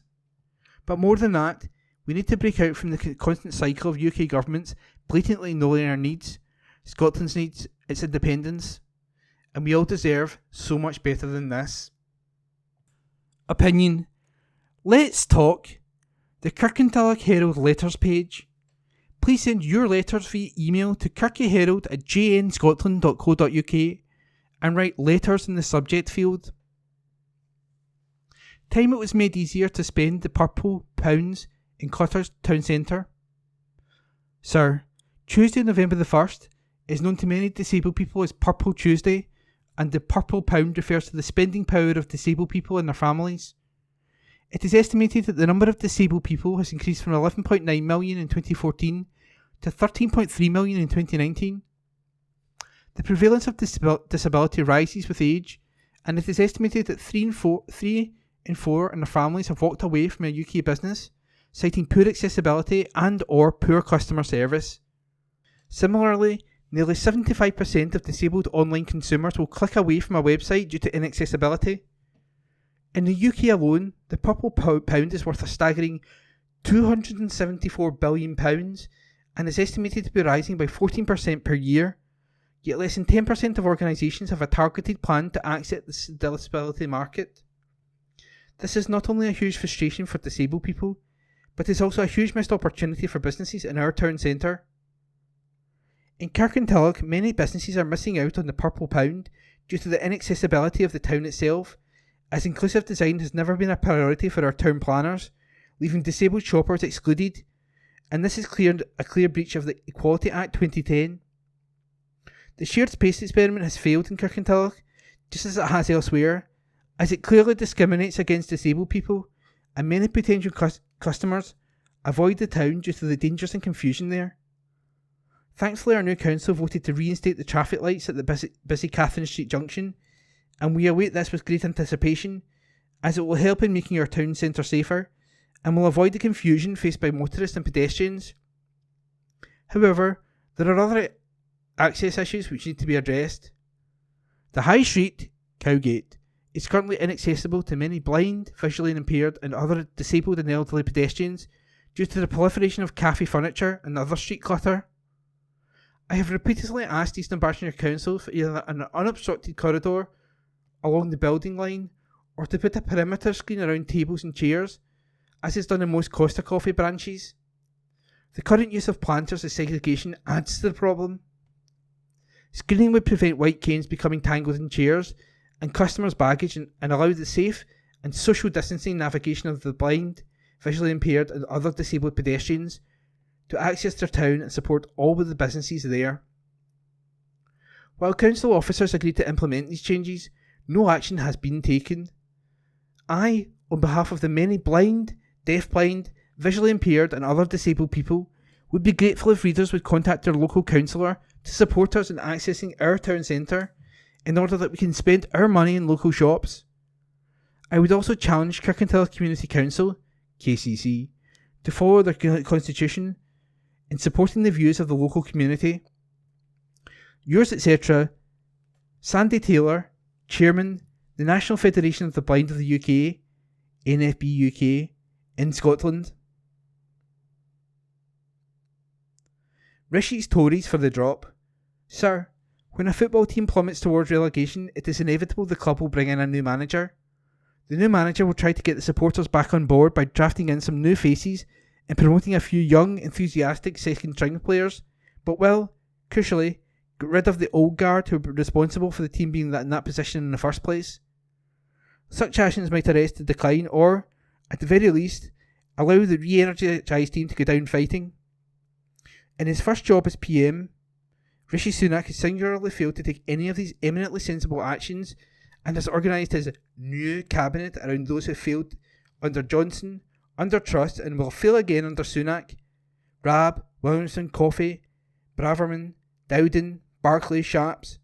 But more than that, we need to break out from the constant cycle of UK governments blatantly ignoring our needs, Scotland's needs, its independence, and we all deserve so much better than this. Opinion. Let's talk. The Kirkintilloch Herald letters page. Please send your letters via email to kirkyherald@jnscotland.co.uk and write letters in the subject field. Time it was made easier to spend the purple pounds in Clutter's town centre. Sir, Tuesday, November the 1st is known to many disabled people as Purple Tuesday, and the purple pound refers to the spending power of disabled people and their families. It is estimated that the number of disabled people has increased from 11.9 million in 2014 to 13.3 million in 2019. The prevalence of disability rises with age, and it is estimated that 3 in 4 in their families have walked away from a UK business, citing poor accessibility and or poor customer service. Similarly, nearly 75% of disabled online consumers will click away from a website due to inaccessibility. In the UK alone, the purple pound is worth a staggering £274 billion and is estimated to be rising by 14% per year, yet less than 10% of organisations have a targeted plan to access the disability market. This is not only a huge frustration for disabled people, but is also a huge missed opportunity for businesses in our town centre. In Kirkintilloch, many businesses are missing out on the purple pound due to the inaccessibility of the town itself, as inclusive design has never been a priority for our town planners, leaving disabled shoppers excluded, and this is a clear breach of the Equality Act 2010. The shared space experiment has failed in Kirkintilloch, just as it has elsewhere, as it clearly discriminates against disabled people, and many potential customers avoid the town due to the dangers and confusion there. Thankfully, our new council voted to reinstate the traffic lights at the busy Catherine Street junction, and we await this with great anticipation, as it will help in making our town centre safer, and will avoid the confusion faced by motorists and pedestrians. However, there are other access issues which need to be addressed. The High Street, Cowgate, is currently inaccessible to many blind, visually impaired and other disabled and elderly pedestrians due to the proliferation of cafe furniture and other street clutter. I have repeatedly asked East Dunbartonshire Council for either an unobstructed corridor along the building line or to put a perimeter screen around tables and chairs, as is done in most Costa Coffee branches. The current use of planters as segregation adds to the problem. Screening would prevent white canes becoming tangled in chairs and customers' baggage and allow the safe and social distancing navigation of the blind, visually impaired and other disabled pedestrians to access their town and support all of the businesses there. While council officers agreed to implement these changes, no action has been taken. I, on behalf of the many blind, deafblind, visually impaired and other disabled people, would be grateful if readers would contact their local councillor to support us in accessing our town centre in order that we can spend our money in local shops. I would also challenge Kirkintilloch Community Council, KCC, to follow their constitution in supporting the views of the local community. Yours, etc., Sandy Taylor, Chairman, the National Federation of the Blind of the UK, NFB UK, in Scotland. Rishi's Tories for the drop. Sir, when a football team plummets towards relegation, it is inevitable the club will bring in a new manager. The new manager will try to get the supporters back on board by drafting in some new faces and promoting a few young, enthusiastic second-string players, but will, crucially, get rid of the old guard who were responsible for the team being in that position in the first place. Such actions might arrest the decline or, at the very least, allow the re-energised team to go down fighting. In his first job as PM, Rishi Sunak has singularly failed to take any of these eminently sensible actions and has organised his new cabinet around those who failed under Johnson, under Truss and will fail again under Sunak. Rabb, Williamson, Coffey, Braverman, Dowden, Barclay, Sharps.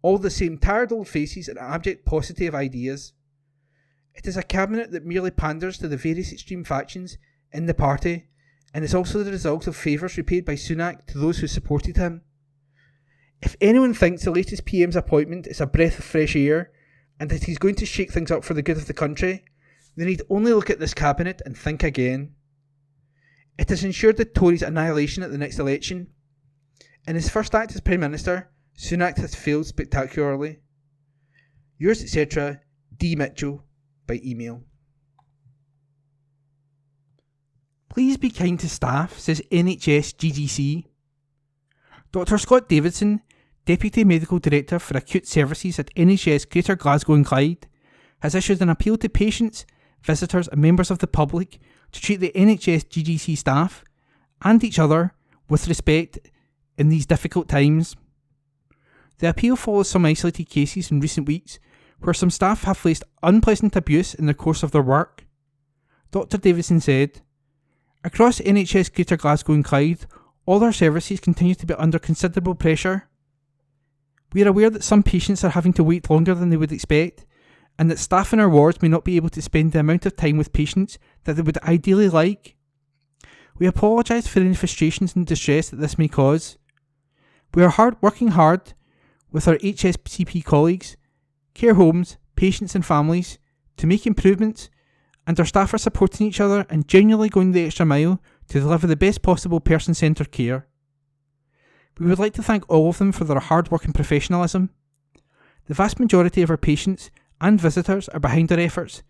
All the same tired old faces and abject paucity of ideas. It is a cabinet that merely panders to the various extreme factions in the party and is also the result of favours repaid by Sunak to those who supported him. If anyone thinks the latest PM's appointment is a breath of fresh air and that he's going to shake things up for the good of the country, they need only look at this cabinet and think again. It has ensured the Tories' annihilation at the next election. In his first act as Prime Minister, Sunak has failed spectacularly. Yours, etc., D. Mitchell, by email. Please be kind to staff, says NHS GGC. Dr Scott Davidson, Deputy Medical Director for Acute Services at NHS Greater Glasgow and Clyde, has issued an appeal to patients, visitors and members of the public to treat the NHS GGC staff and each other with respect in these difficult times. The appeal follows some isolated cases in recent weeks where some staff have faced unpleasant abuse in the course of their work. Dr Davidson said, "Across NHS Greater Glasgow and Clyde, all our services continue to be under considerable pressure. We are aware that some patients are having to wait longer than they would expect, and that staff in our wards may not be able to spend the amount of time with patients that they would ideally like. We apologise for any frustrations and distress that this may cause. We are working hard with our HSCP colleagues, care homes, patients and families to make improvements, and our staff are supporting each other and genuinely going the extra mile to deliver the best possible person-centred care. We would like to thank all of them for their hard work and professionalism. The vast majority of our patients and visitors are behind our efforts,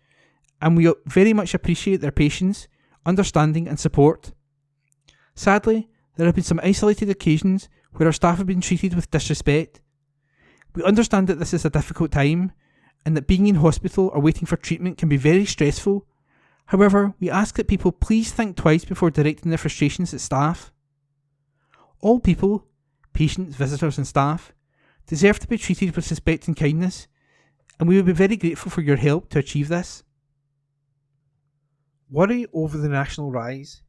and we very much appreciate their patience, understanding and support. Sadly, there have been some isolated occasions where our staff have been treated with disrespect. We understand that this is a difficult time, and that being in hospital or waiting for treatment can be very stressful. However, we ask that people please think twice before directing their frustrations at staff. All people, patients, visitors and staff, deserve to be treated with respect and kindness, and we would be very grateful for your help to achieve this." Worry over the national rise.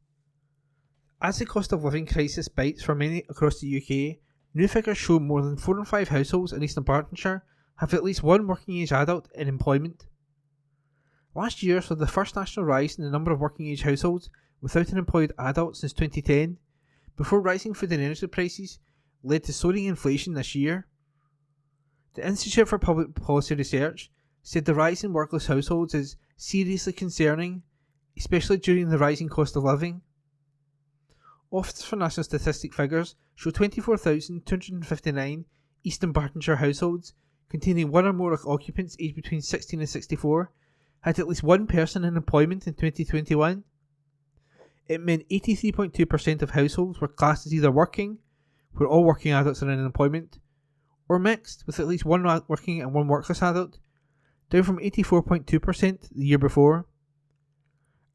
As the cost of living crisis bites for many across the UK, new figures show more than 4 in 5 households in East Dunbartonshire have at least one working age adult in employment. Last year saw the first national rise in the number of working age households without an employed adult since 2010. Before rising food and energy prices, led to soaring inflation this year. The Institute for Public Policy Research said the rise in workless households is seriously concerning, especially during the rising cost of living. Office for National Statistics figures show 24,259 East Bartonshire households containing one or more occupants aged between 16 and 64 had at least one person in employment in 2021. It meant 83.2% of households were classed as either working, where all working adults are in employment, or mixed, with at least one working and one workless adult, down from 84.2% the year before.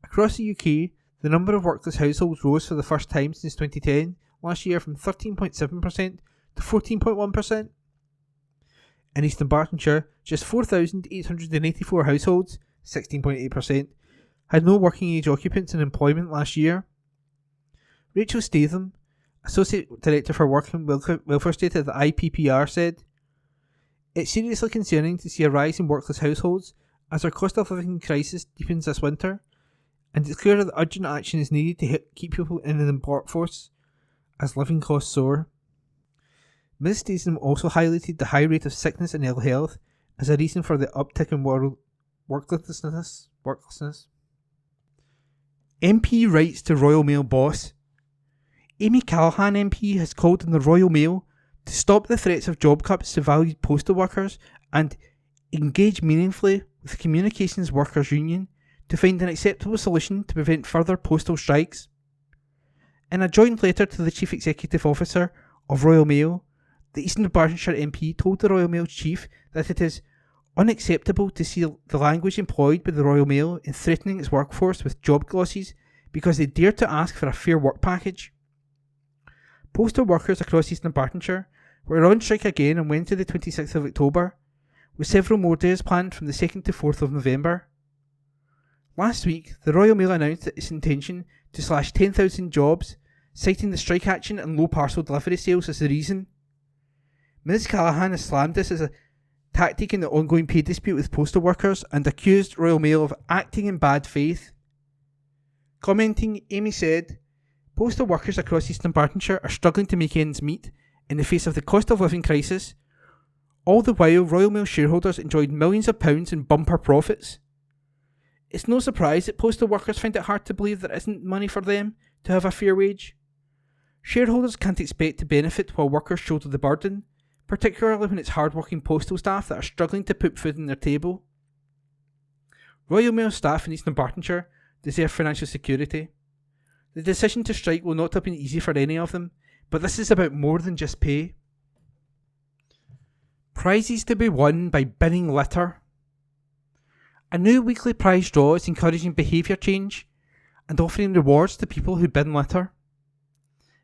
Across the UK, the number of workless households rose for the first time since 2010 last year from 13.7% to 14.1%. In East Bartonshire, just 4,884 households, 16.8%, had no working age occupants in employment last year. Rachel Statham, Associate Director for Work and Welfare State at the IPPR, said, "It's seriously concerning to see a rise in workless households as our cost of living crisis deepens this winter, and it's clear that urgent action is needed to keep people in the workforce as living costs soar." Ms Statham also highlighted the high rate of sickness and ill health as a reason for the uptick in worklessness. MP writes to Royal Mail boss. Amy Callaghan MP has called on the Royal Mail to stop the threats of job cuts to valued postal workers and engage meaningfully with the Communications Workers Union to find an acceptable solution to prevent further postal strikes. In a joint letter to the Chief Executive Officer of Royal Mail, the Eastern Bartonshire MP told the Royal Mail chief that it is unacceptable to see the language employed by the Royal Mail in threatening its workforce with job losses because they dared to ask for a fair work package. Postal workers across Eastern Bartonshire were on strike again on Wednesday the 26th of October, with several more days planned from the 2nd to 4th of November. Last week, the Royal Mail announced its intention to slash 10,000 jobs, citing the strike action and low parcel delivery sales as the reason. Ms Callaghan has slammed this as a tactic in the ongoing pay dispute with postal workers and accused Royal Mail of acting in bad faith. Commenting, Amy said, "Postal workers across Eastern Bartonshire are struggling to make ends meet in the face of the cost of living crisis. All the while, Royal Mail shareholders enjoyed millions of pounds in bumper profits. It's no surprise that postal workers find it hard to believe there isn't money for them to have a fair wage. Shareholders can't expect to benefit while workers shoulder the burden, particularly when it's hard-working postal staff that are struggling to put food on their table. Royal Mail staff in Eastern Bartonshire deserve financial security. The decision to strike will not have been easy for any of them, but this is about more than just pay." Prizes to be won by binning litter. A new weekly prize draw is encouraging behaviour change and offering rewards to people who bin litter.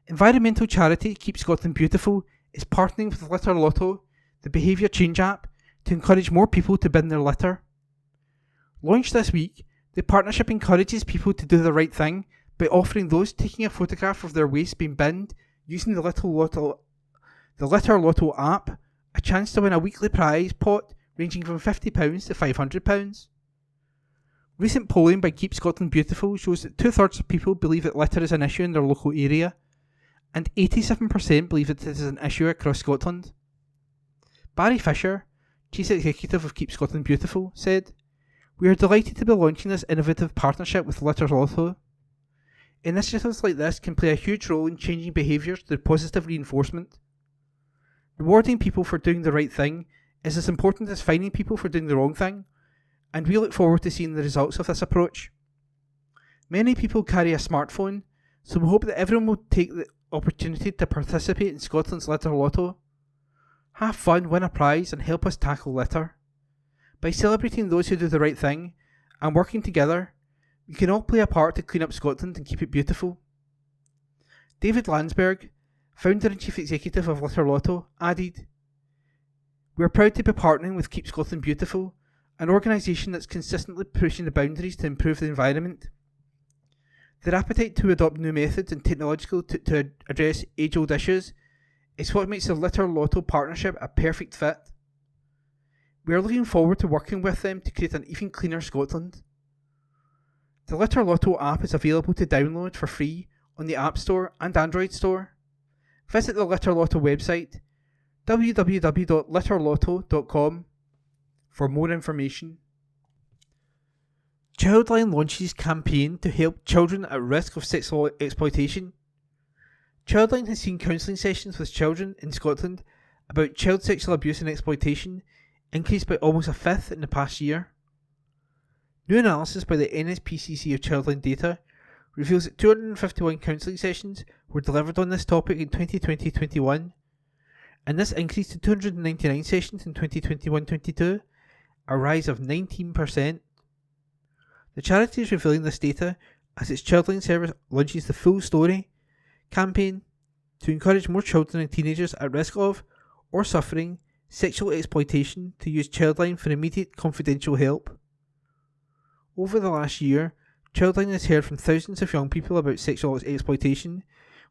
Environmental charity Keep Scotland Beautiful is partnering with Litter Lotto, the behaviour change app, to encourage more people to bin their litter. Launched this week, the partnership encourages people to do the right thing by offering those taking a photograph of their waste being binned using the Litter Lotto app a chance to win a weekly prize pot ranging from £50 to £500. Recent polling by Keep Scotland Beautiful shows that 2/3 of people believe that litter is an issue in their local area, and 87% believe that it is an issue across Scotland. Barry Fisher, Chief Executive of Keep Scotland Beautiful, said, "We are delighted to be launching this innovative partnership with Litter Lotto. Initiatives like this can play a huge role in changing behaviours through positive reinforcement. Rewarding people for doing the right thing is as important as fining people for doing the wrong thing, and we look forward to seeing the results of this approach. Many people carry a smartphone, so we hope that everyone will take the opportunity to participate in Scotland's Litter Lotto. Have fun, win a prize, and help us tackle litter. By celebrating those who do the right thing and working together, we can all play a part to clean up Scotland and keep it beautiful." David Landsberg, founder and chief executive of Litter Lotto, added, "We are proud to be partnering with Keep Scotland Beautiful, an organisation that's consistently pushing the boundaries to improve the environment. Their appetite to adopt new methods and technological to address age-old issues is what makes the Litter Lotto partnership a perfect fit. We are looking forward to working with them to create an even cleaner Scotland." The Litter Lotto app is available to download for free on the App Store and Android Store. visit the Litter Lotto website www.litterlotto.com for more information. Childline launches campaign to help children at risk of sexual exploitation. Childline has seen counselling sessions with children in Scotland about child sexual abuse and exploitation increased by almost a fifth in the past year. New analysis by the NSPCC of Childline data reveals that 251 counselling sessions were delivered on this topic in 2020-21, and this increased to 299 sessions in 2021-22, a rise of 19%. The charity is revealing this data as its Childline service launches the Full Story campaign to encourage more children and teenagers at risk of or suffering sexual exploitation to use Childline for immediate confidential help. Over the last year, Childline has heard from thousands of young people about sexual exploitation,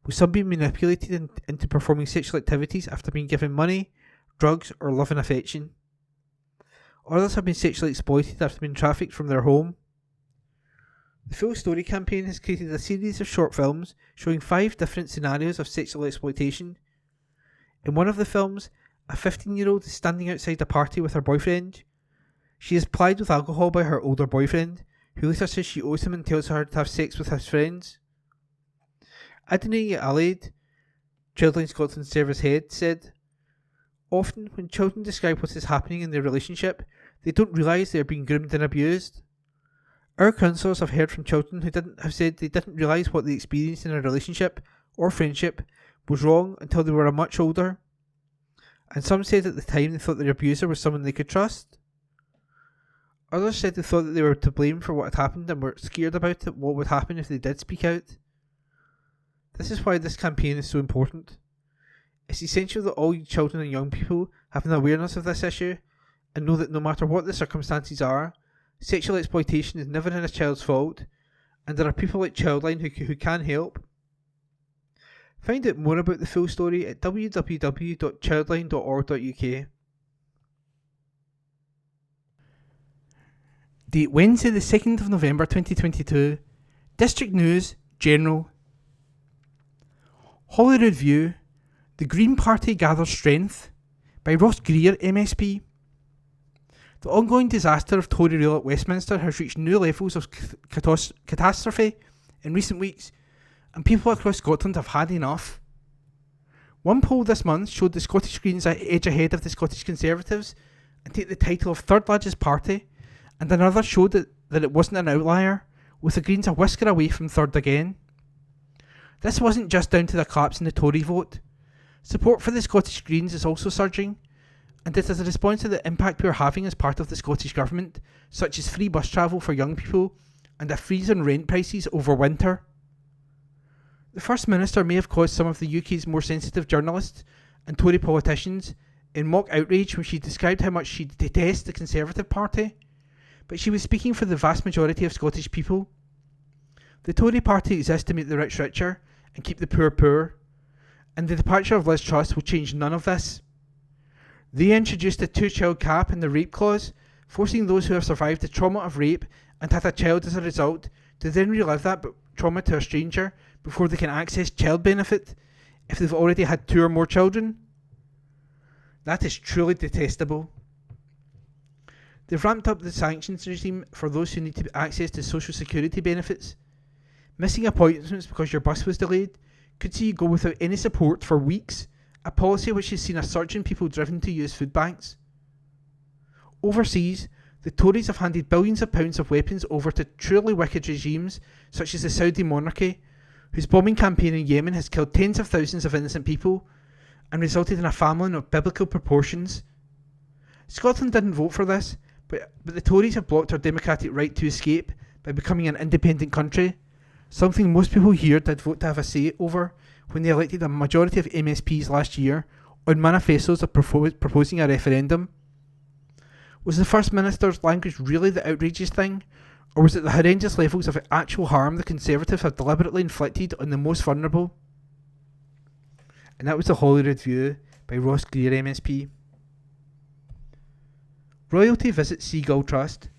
with some being manipulated into performing sexual activities after being given money, drugs, or love and affection. Others have been sexually exploited after being trafficked from their home. The Full Story campaign has created a series of short films showing 5 different scenarios of sexual exploitation. In one of the films, a 15-year-old is standing outside a party with her boyfriend. She is plied with alcohol by her older boyfriend, who later says she owes him and tells her to have sex with his friends. Adonai Alaid, Childline Scotland Service Head, said, "Often, when children describe what is happening in their relationship, they don't realise they are being groomed and abused. Our counsellors have heard from children who have said they didn't realise what they experienced in a relationship or friendship was wrong until they were much older. And some said at the time they thought their abuser was someone they could trust. Others said they thought that they were to blame for what had happened and were scared about what would happen if they did speak out. This is why this campaign is so important. It's essential that all children and young people have an awareness of this issue and know that no matter what the circumstances are, sexual exploitation is never in a child's fault, and there are people like Childline who can help. Find out more about the Full Story at www.childline.org.uk. Date Wednesday the 2nd of November 2022. District News, General. Holyrood View, The Green Party Gathers Strength, by Ross Greer MSP. The ongoing disaster of Tory rule at Westminster has reached new levels of catastrophe in recent weeks, and people across Scotland have had enough. One poll this month showed the Scottish Greens edge ahead of the Scottish Conservatives and take the title of third largest party, and another showed that it wasn't an outlier, with the Greens a whisker away from third again. This wasn't just down to the collapse in the Tory vote. Support for the Scottish Greens is also surging, and it is a response to the impact we are having as part of the Scottish Government, such as free bus travel for young people and a freeze on rent prices over winter. The First Minister may have caused some of the UK's more sensitive journalists and Tory politicians in mock outrage when she described how much she detests the Conservative Party, but she was speaking for the vast majority of Scottish people. The Tory Party exists to make the rich richer and keep the poor poor, and the departure of Liz Truss will change none of this. They introduced a 2-child cap and the rape clause, forcing those who have survived the trauma of rape and had a child as a result to then relive that trauma to a stranger before they can access child benefit if they've already had 2 or more children. That is truly detestable. They've ramped up the sanctions regime for those who need to access to social security benefits. Missing appointments because your bus was delayed could see you go without any support for weeks, a policy which has seen a surge in people driven to use food banks. Overseas, the Tories have handed billions of pounds of weapons over to truly wicked regimes such as the Saudi monarchy, whose bombing campaign in Yemen has killed tens of thousands of innocent people and resulted in a famine of biblical proportions. Scotland didn't vote for this, but the Tories have blocked our democratic right to escape by becoming an independent country, something most people here did vote to have a say over when they elected a majority of MSPs last year on manifestos of proposing a referendum. Was the First Minister's language really the outrageous thing, or was it the horrendous levels of actual harm the Conservatives have deliberately inflicted on the most vulnerable? And that was the Holyrood View by Ross Greer MSP. Royalty visits Seagull Trust.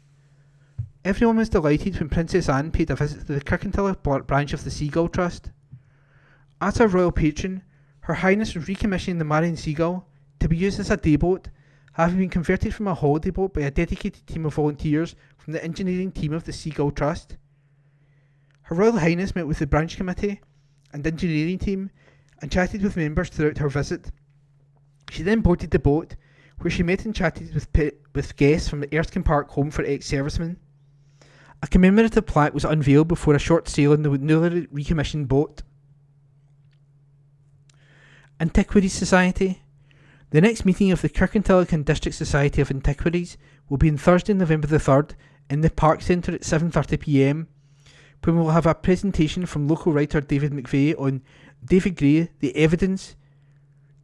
Everyone was delighted when Princess Anne paid a visit to the Kirkintilloch branch of the Seagull Trust. As a royal patron, Her Highness was recommissioning the Marion Seagull to be used as a day boat, having been converted from a holiday boat by a dedicated team of volunteers from the engineering team of the Seagull Trust. Her Royal Highness met with the branch committee and engineering team and chatted with members throughout her visit. She then boarded the boat, where she met and chatted with guests from the Erskine Park Home for Ex-Servicemen. A commemorative plaque was unveiled before a short sail on the newly recommissioned boat. Antiquities Society. The next meeting of the Kirkintilloch and District Society of Antiquities will be on Thursday, November the 3rd, in the Park Centre at 7:30pm, when we will have a presentation from local writer David McVeigh on David Gray, The Evidence.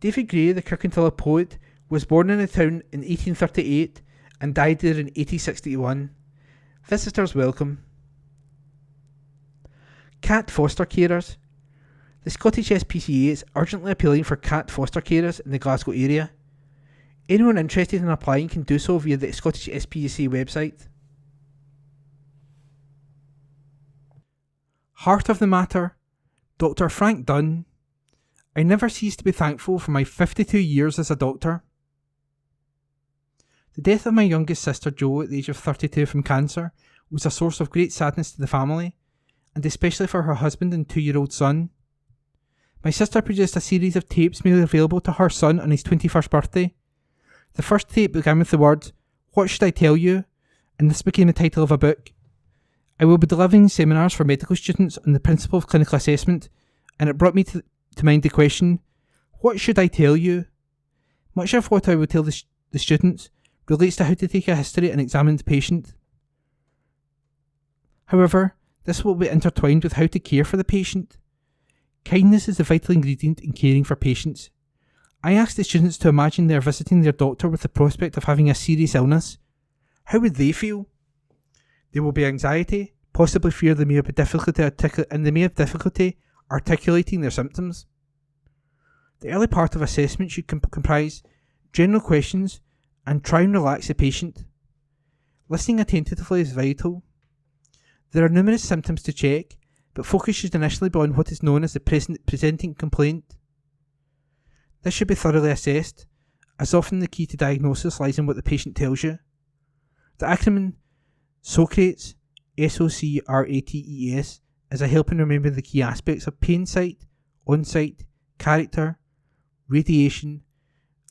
David Gray, the Kirkintilloch poet, was born in the town in 1838 and died there in 1861. Visitors welcome. Cat foster carers. The Scottish SPCA is urgently appealing for cat foster carers in the Glasgow area. Anyone interested in applying can do so via the Scottish SPCA website. Heart of the matter, Dr. Frank Dunn. I never cease to be thankful for my 52 years as a doctor. The death of my youngest sister Jo at the age of 32 from cancer was a source of great sadness to the family, and especially for her husband and 2-year-old son. My sister produced a series of tapes made available to her son on his 21st birthday. The first tape began with the words, "What should I tell you?" and this became the title of a book. I will be delivering seminars for medical students on the principle of clinical assessment, and it brought me to mind the question, what should I tell you? Much of what I will tell the students relates to how to take a history and examine the patient. However, this will be intertwined with how to care for the patient. Kindness is the vital ingredient in caring for patients. I asked the students to imagine they are visiting their doctor with the prospect of having a serious illness. How would they feel? There will be anxiety, possibly fear they may have difficulty articulating their symptoms. The early part of assessment should comprise general questions and try and relax the patient. Listening attentively is vital. There are numerous symptoms to check, but focus should initially be on what is known as the presenting complaint. This should be thoroughly assessed, as often the key to diagnosis lies in what the patient tells you. The acronym SOCRATES, SOCRATES, is a help in remembering the key aspects of pain site, on-site, character, radiation,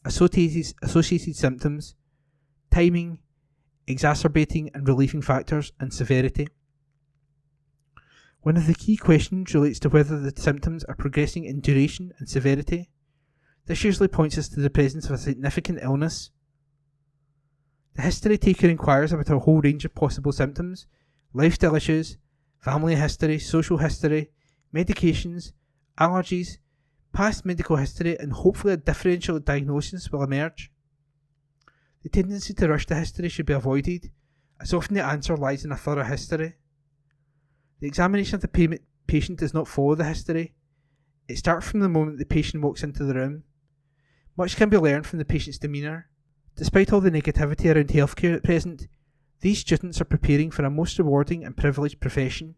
associated symptoms, timing, exacerbating and relieving factors, and severity. One of the key questions relates to whether the symptoms are progressing in duration and severity. This usually points us to the presence of a significant illness. The history taker inquires about a whole range of possible symptoms, lifestyle issues, family history, social history, medications, allergies, past medical history, and hopefully a differential diagnosis will emerge. The tendency to rush the history should be avoided, as often the answer lies in a thorough history. The examination of the patient does not follow the history. It starts from the moment the patient walks into the room. Much can be learned from the patient's demeanour. Despite all the negativity around healthcare at present, these students are preparing for a most rewarding and privileged profession.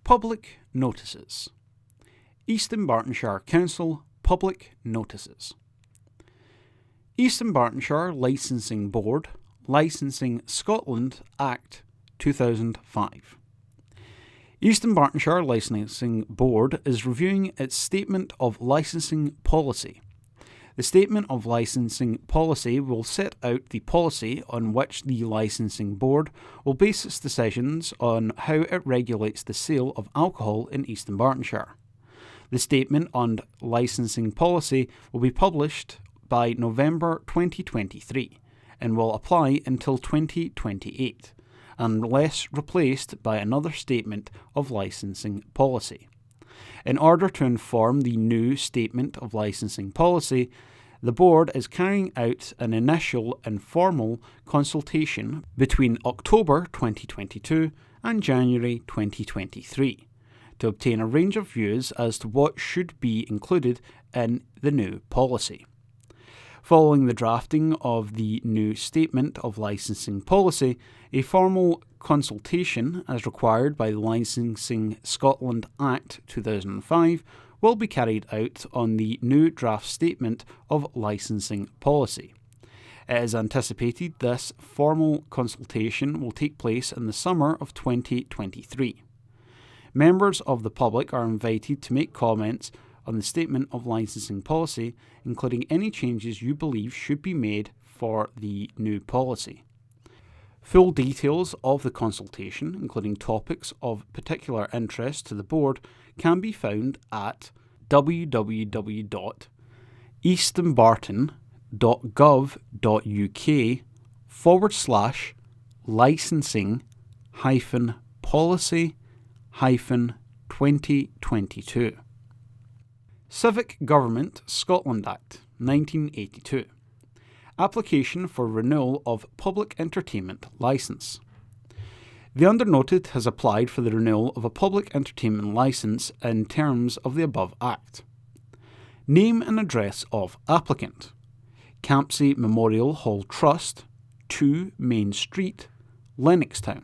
Public notices. East Bartonshire Council Public Notices. East Bartonshire Licensing Board, Licensing Scotland Act 2005. East Bartonshire Licensing Board is reviewing its Statement of Licensing Policy. The Statement of Licensing Policy will set out the policy on which the Licensing Board will base its decisions on how it regulates the sale of alcohol in East Bartonshire. The Statement on Licensing Policy will be published by November 2023 and will apply until 2028, unless replaced by another Statement of Licensing Policy. In order to inform the new Statement of Licensing Policy, the Board is carrying out an initial informal consultation between October 2022 and January 2023 to obtain a range of views as to what should be included in the new policy. Following the drafting of the new Statement of Licensing Policy, a formal consultation, as required by the Licensing Scotland Act 2005, will be carried out on the new draft statement of licensing policy. It is anticipated this formal consultation will take place in the summer of 2023. Members of the public are invited to make comments on the statement of licensing policy, including any changes you believe should be made for the new policy. Full details of the consultation, including topics of particular interest to the board, can be found at www.easternbarton.gov.uk/licensing-policy-2022. Civic Government Scotland Act 1982. Application for renewal of public entertainment licence. The undernoted has applied for the renewal of a public entertainment licence in terms of the above Act. Name and address of applicant: Campsie Memorial Hall Trust, 2 Main Street, Lennoxtown,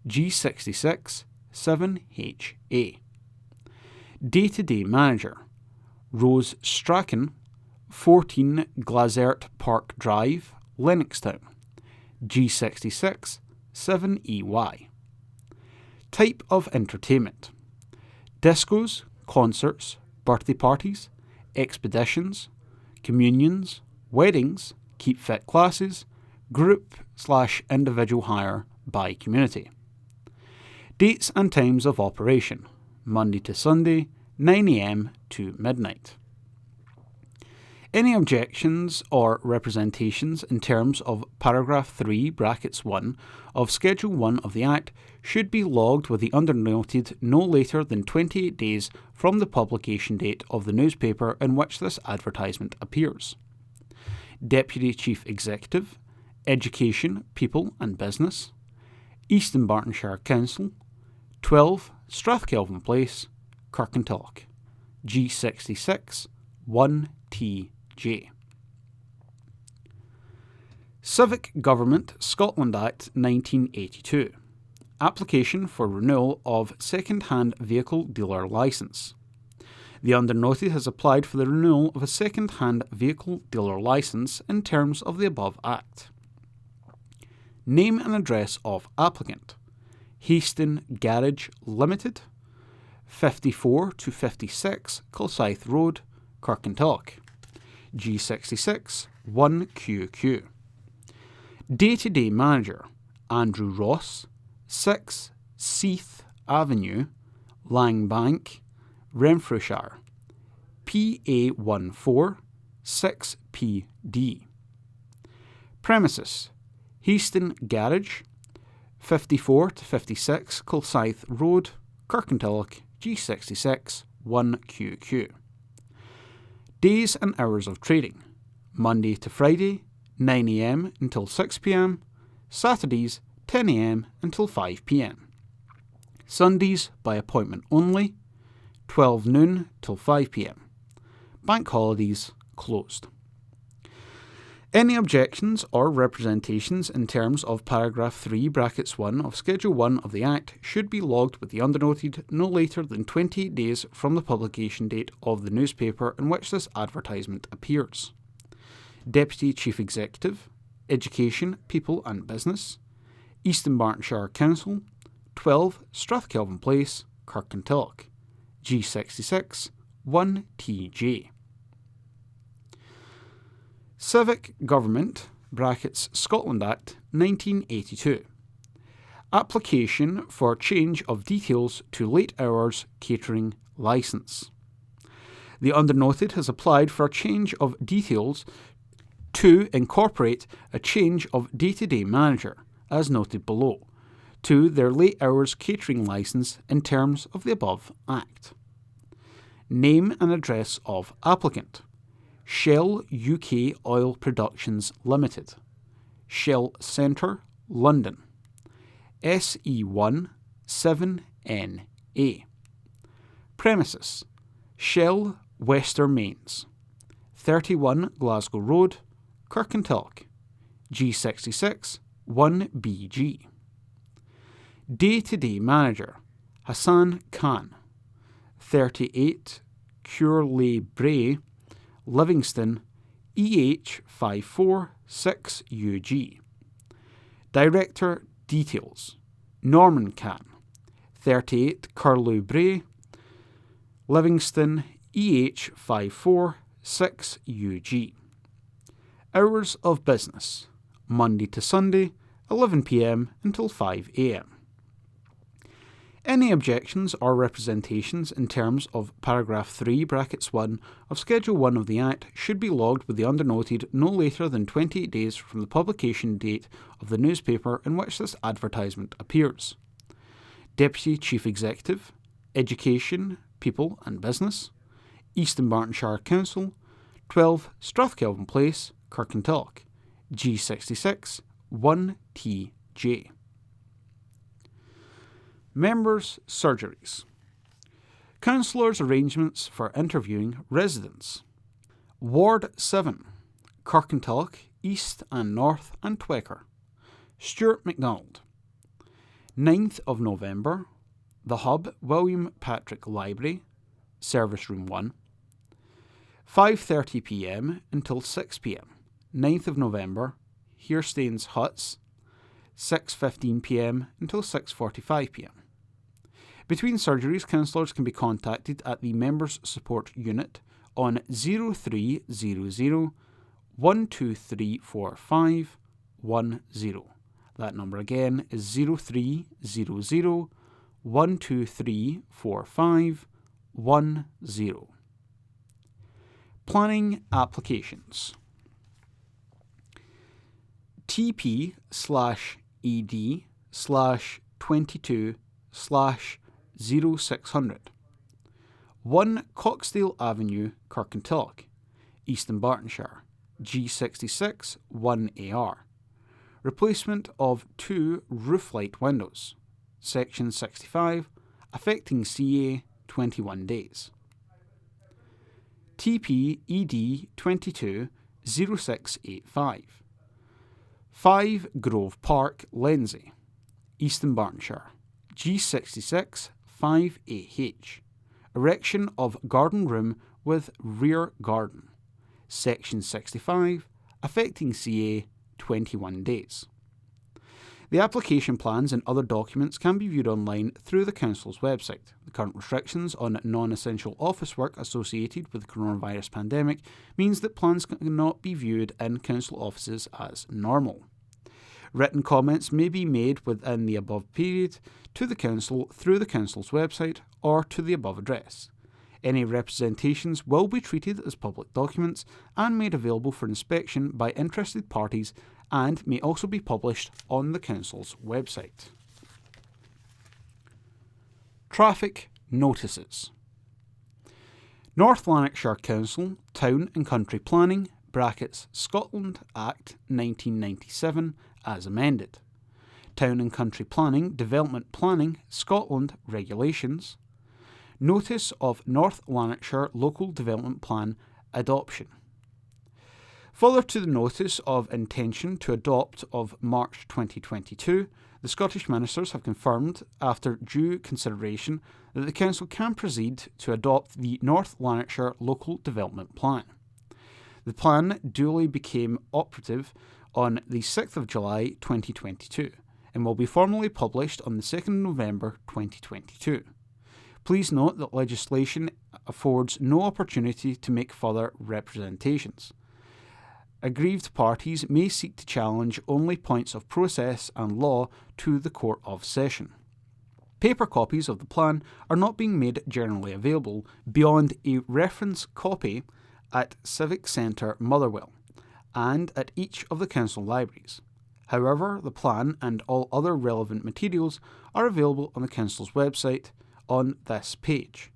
G66 7HA. Day-to-day manager: Rose Strachan, 14 Glazert Park Drive, Lennoxtown, G66 7EY. Type of entertainment: discos, concerts, birthday parties, expeditions, communions, weddings, keep fit classes, group/individual hire by community. Dates and times of operation: Monday to Sunday, 9 a.m. to midnight. Any objections or representations in terms of paragraph 3 brackets 1 of Schedule 1 of the Act should be logged with the undernoted no later than 28 days from the publication date of the newspaper in which this advertisement appears. Deputy Chief Executive, Education, People and Business, East Dunbartonshire Council, 12 Strathkelvin Place, Kirkintilloch, G66 1TJ. Civic Government Scotland Act 1982. Application for renewal of second-hand vehicle dealer licence. The undernoted has applied for the renewal of a second-hand vehicle dealer licence in terms of the above Act. Name and address of applicant: Haston Garage Limited, 54 to 56 Kilsyth Road, Kirkintilloch, G66 1QQ. Day-to-day manager: Andrew Ross, 6 Seath Avenue, Langbank, Renfrewshire, PA14 6PD. Premises: Haston Garage, 54 to 56 Kilsyth Road, Kirkintilloch, G66 1QQ. Days and hours of trading: Monday to Friday, 9 a.m. until 6 p.m, Saturdays, 10 a.m. until 5 p.m. Sundays by appointment only, 12 noon till 5 p.m. Bank holidays closed. Any objections or representations in terms of paragraph 3 brackets 1 of Schedule 1 of the Act should be logged with the undernoted no later than 28 days from the publication date of the newspaper in which this advertisement appears. Deputy Chief Executive, Education, People and Business, East Dunbartonshire Council, 12 Strathkelvin Place, Kirkintilloch, G66 1TJ. Civic Government (Scotland Act 1982. Application for change of details to late hours catering licence. The undernoted has applied for a change of details to incorporate a change of day-to-day manager, as noted below, to their late hours catering licence in terms of the above Act. Name and address of applicant: Shell UK Oil Productions Limited, Shell Centre, London, SE1 7NA. Premises: Shell Westermains, 31 Glasgow Road, Kirkintilloch, G66 1BG. Day-to-day manager: Hassan Khan, 38 Curley-Bray, Livingston, EH546UG. Director details: Norman Can, 38 Curlew-Bray, Livingston, EH546UG. Hours of business: Monday to Sunday, 11 p.m. until 5 a.m. Any objections or representations in terms of paragraph 3, brackets 1 of Schedule 1 of the Act should be logged with the undernoted no later than 28 days from the publication date of the newspaper in which this advertisement appears. Deputy Chief Executive, Education, People and Business, East Dunbartonshire Council, 12 Strathkelvin Place, Kirkintilloch, G66 1TJ. Members' surgeries. Councillors' arrangements for interviewing residents. Ward 7, Kirkintilloch, East and North and Twecker. Stuart MacDonald. 9th of November, The Hub, William Patrick Library, Service Room 1. 5:30 p.m. until 6 p.m. 9th of November, Hearstains Huts, 6:15 p.m. until 6:45 p.m. Between surgeries, councillors can be contacted at the Members Support Unit on 0300 12345 10. That number again is 0300 12345 10. Planning applications. TP/ED/22/0600. 1 Coxdale Avenue, Kirkintilloch, East Dunbartonshire, G66 1AR. Replacement of 2 roof light windows. Section 65, affecting CA 21 days. TP/ED/22/0685. 5 Grove Park, Lenzie, East Dunbartonshire, G66 5AH. Erection of garden room with rear garden. Section 65, affecting CA 21 days. The application plans and other documents can be viewed online through the Council's website. The current restrictions on non-essential office work associated with the coronavirus pandemic means that plans cannot be viewed in Council offices as normal. Written comments may be made within the above period to the Council through the Council's website or to the above address. Any representations will be treated as public documents and made available for inspection by interested parties and may also be published on the Council's website. Traffic notices. North Lanarkshire Council, Town and Country Planning, brackets Scotland Act 1997 as amended. Town and Country Planning, Development Planning, Scotland Regulations. Notice of North Lanarkshire Local Development Plan adoption. Further to the Notice of Intention to Adopt of March 2022, the Scottish Ministers have confirmed, after due consideration, that the Council can proceed to adopt the North Lanarkshire Local Development Plan. The plan duly became operative on the 6th of July 2022 and will be formally published on the 2nd of November 2022. Please note that legislation affords no opportunity to make further representations. Aggrieved parties may seek to challenge only points of process and law to the Court of Session. Paper copies of the plan are not being made generally available beyond a reference copy at Civic Centre, Motherwell, and at each of the Council libraries. However, the plan and all other relevant materials are available on the Council's website on this page,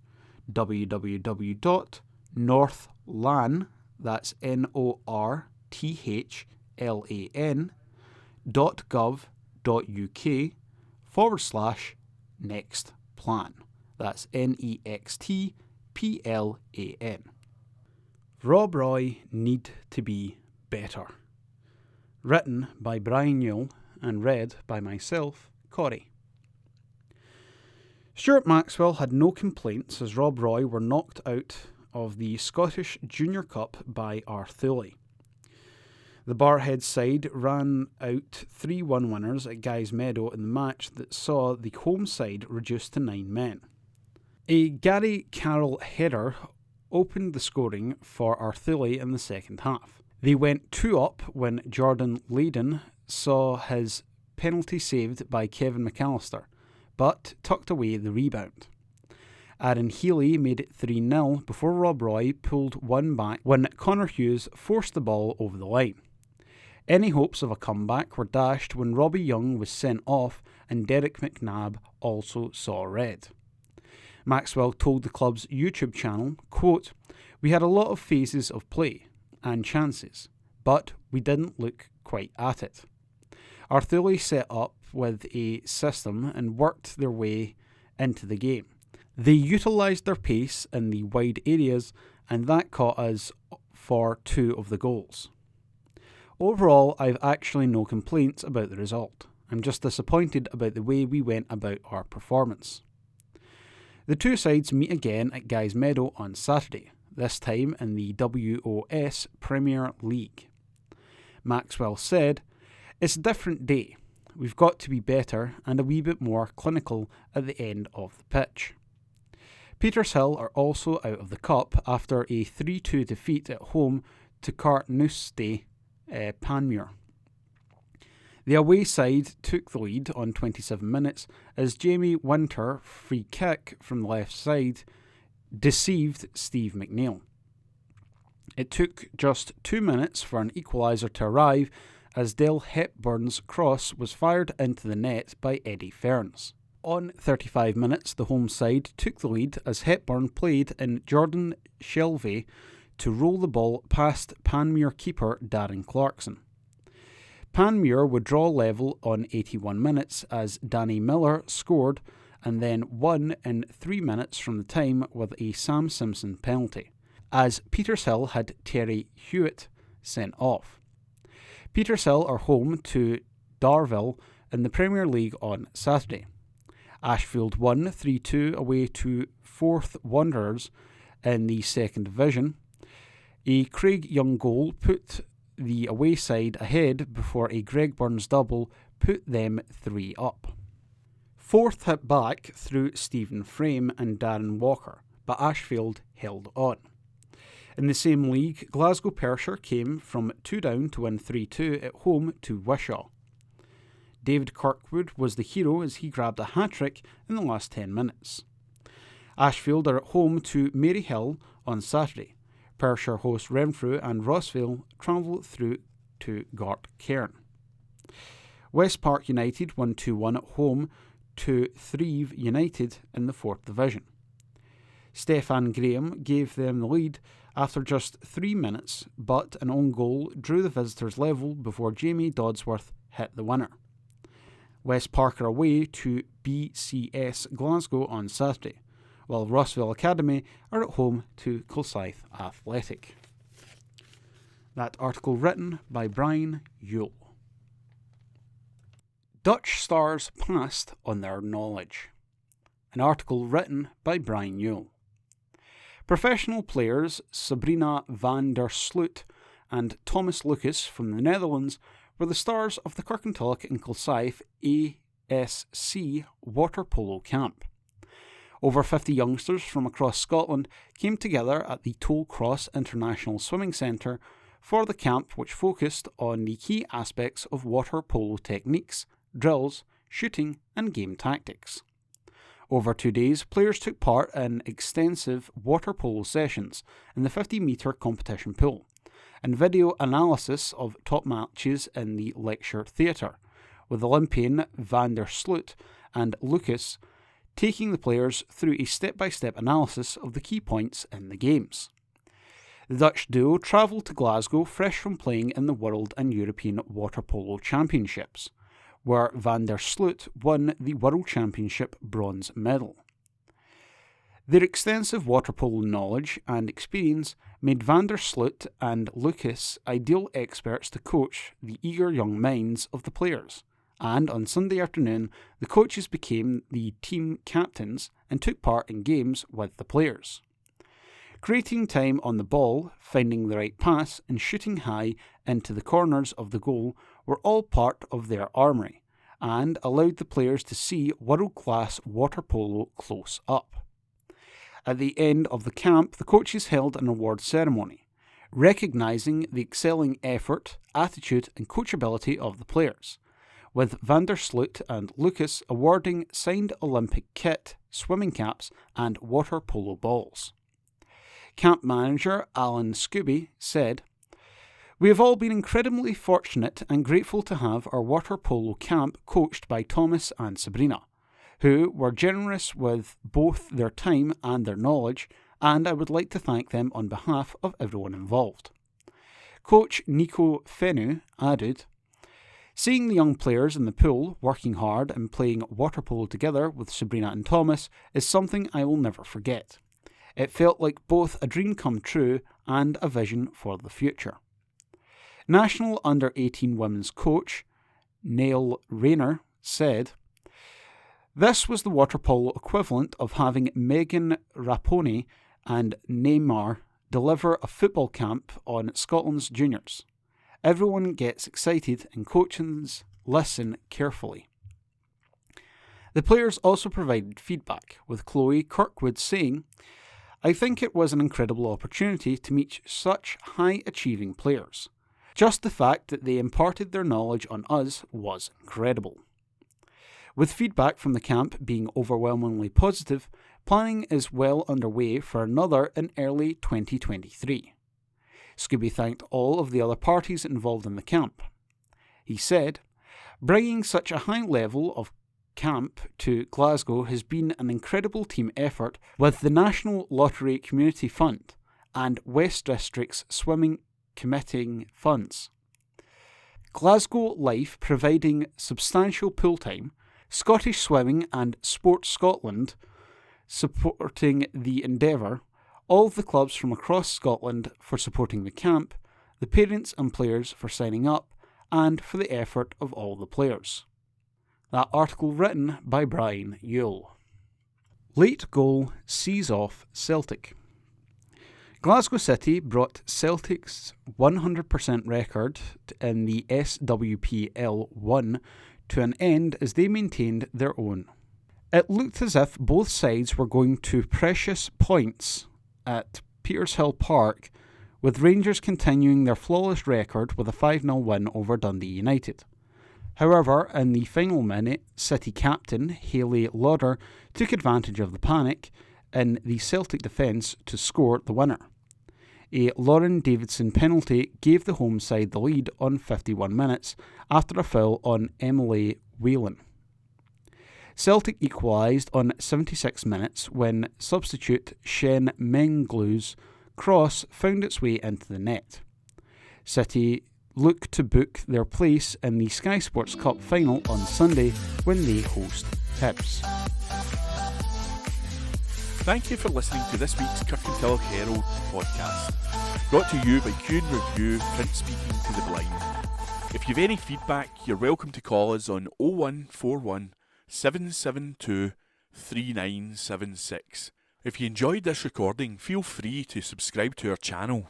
www.northlan, that's northlan.gov.uk/next plan. That's NEXTPLAN. Rob Roy Need to Be Better. Written by Brian Newell and read by myself, Corey. Stuart Maxwell had no complaints as Rob Roy were knocked out of the Scottish Junior Cup by Arthurlie. The Barrhead side ran out 3-1 winners at Guy's Meadow in the match that saw the home side reduced to 9 men. A Gary Carroll header opened the scoring for Arthurlie in the second half. They went 2 up when Jordan Leyden saw his penalty saved by Kevin McAllister, but tucked away the rebound. Aaron Healy made it 3-0 before Rob Roy pulled one back when Connor Hughes forced the ball over the line. Any hopes of a comeback were dashed when Robbie Young was sent off and Derek McNabb also saw red. Maxwell told the club's YouTube channel, quote, "We had a lot of phases of play and chances, but we didn't look quite at it." Arthurlie set up with a system and worked their way into the game. They utilised their pace in the wide areas, and that caught us for 2 of the goals. Overall, I've actually no complaints about the result. I'm just disappointed about the way we went about our performance. The 2 sides meet again at Guy's Meadow on Saturday, this time in the WOS Premier League. Maxwell said, "It's a different day. We've got to be better and a wee bit more clinical at the end of the pitch." Petershill are also out of the cup after a 3-2 defeat at home to Carnoustie Panmure. The away side took the lead on 27 minutes as Jamie Winter free kick from the left side deceived Steve McNeil. It took just 2 minutes for an equaliser to arrive as Dale Hepburn's cross was fired into the net by Eddie Ferns. On 35 minutes, the home side took the lead as Hepburn played in Jordan Shelvey to roll the ball past Panmure keeper Darren Clarkson. Panmure would draw level on 81 minutes as Danny Miller scored and then won in 3 minutes from the time with a Sam Simpson penalty, as Petershill had Terry Hewitt sent off. Petershill are home to Darville in the Premier League on Saturday. Ashfield won 3-2 away to Forth Wanderers in the 2nd Division. A Craig Young goal put the away side ahead before a Greg Burns double put them 3 up. Forth hit back through Stephen Frame and Darren Walker, but Ashfield held on. In the same league, Glasgow Pershore came from 2 down to win 3-2 at home to Wishaw. David Kirkwood was the hero as he grabbed a hat-trick in the last 10 minutes. Ashfield are at home to Maryhill on Saturday. Pershore host Renfrew and Rossvale travel through to Gort Cairn. West Park United won 2-1 at home to Thrieve United in the 4th Division. Stefan Graham gave them the lead after just 3 minutes, but an own goal drew the visitors level before Jamie Dodsworth hit the winner. West Park are away to BCS Glasgow on Saturday, while Rossvale Academy are at home to Kilsyth Athletic. That article written by Brian Yule. Dutch stars passed on their knowledge. An article written by Brian Yule. Professional players Sabrina van der Sloot and Thomas Lucas from the Netherlands were the stars of the Kirkintilloch and Kilsyth ASC water polo camp. Over 50 youngsters from across Scotland came together at the Tollcross International Swimming Centre for the camp, which focused on the key aspects of water polo techniques, drills, shooting and game tactics. Over 2 days, players took part in extensive water polo sessions in the 50-metre competition pool and video analysis of top matches in the lecture theatre, with Olympian van der Sloot and Lucas taking the players through a step-by-step analysis of the key points in the games. The Dutch duo travelled to Glasgow fresh from playing in the World and European Water Polo Championships, where van der Sloot won the World Championship bronze medal. Their extensive water polo knowledge and experience made van der Sloot and Lucas ideal experts to coach the eager young minds of the players, and on Sunday afternoon the coaches became the team captains and took part in games with the players. Creating time on the ball, finding the right pass, and shooting high into the corners of the goal were all part of their armoury, and allowed the players to see world-class water polo close up. At the end of the camp, the coaches held an award ceremony, recognising the excelling effort, attitude and coachability of the players, with Van der Sloot and Lucas awarding signed Olympic kit, swimming caps and water polo balls. Camp manager Alan Scooby said, "We have all been incredibly fortunate and grateful to have our water polo camp coached by Thomas and Sabrina, who were generous with both their time and their knowledge, and I would like to thank them on behalf of everyone involved." Coach Nico Fenu added, "Seeing the young players in the pool working hard and playing water polo together with Sabrina and Thomas is something I will never forget. It felt like both a dream come true and a vision for the future." National Under-18 women's coach Neil Rayner said, "This was the water polo equivalent of having Megan Rapone and Neymar deliver a football camp on Scotland's juniors. Everyone gets excited and coaches listen carefully." The players also provided feedback, with Chloe Kirkwood saying, "I think it was an incredible opportunity to meet such high-achieving players. Just the fact that they imparted their knowledge on us was incredible." With feedback from the camp being overwhelmingly positive, planning is well underway for another in early 2023. Scooby thanked all of the other parties involved in the camp. He said, "Bringing such a high level of camp to Glasgow has been an incredible team effort with the National Lottery Community Fund and West District's swimming committing funds. Glasgow Life providing substantial pool time, Scottish Swimming and Sports Scotland supporting the endeavour, all of the clubs from across Scotland for supporting the camp, the parents and players for signing up, and for the effort of all the players." That article written by Brian Yule. Late goal sees off Celtic. Glasgow City brought Celtic's 100% record in the SWPL 1 to an end as they maintained their own. It looked as if both sides were going to precious points at Petershill Park, with Rangers continuing their flawless record with a 5-0 win over Dundee United. However, in the final minute, City captain Hayley Lauder took advantage of the panic in the Celtic defence to score the winner. A Lauren Davidson penalty gave the home side the lead on 51 minutes after a foul on Emily Whelan. Celtic equalised on 76 minutes when substitute Shen Menglu's cross found its way into the net. City look to book their place in the Sky Sports Cup final on Sunday when they host Hibs. Thank you for listening to this week's Kirkintilloch Herald Podcast, brought to you by Q Review, print speaking to the blind. If you've any feedback, you're welcome to call us on 0141 772 3976. If you enjoyed this recording, feel free to subscribe to our channel.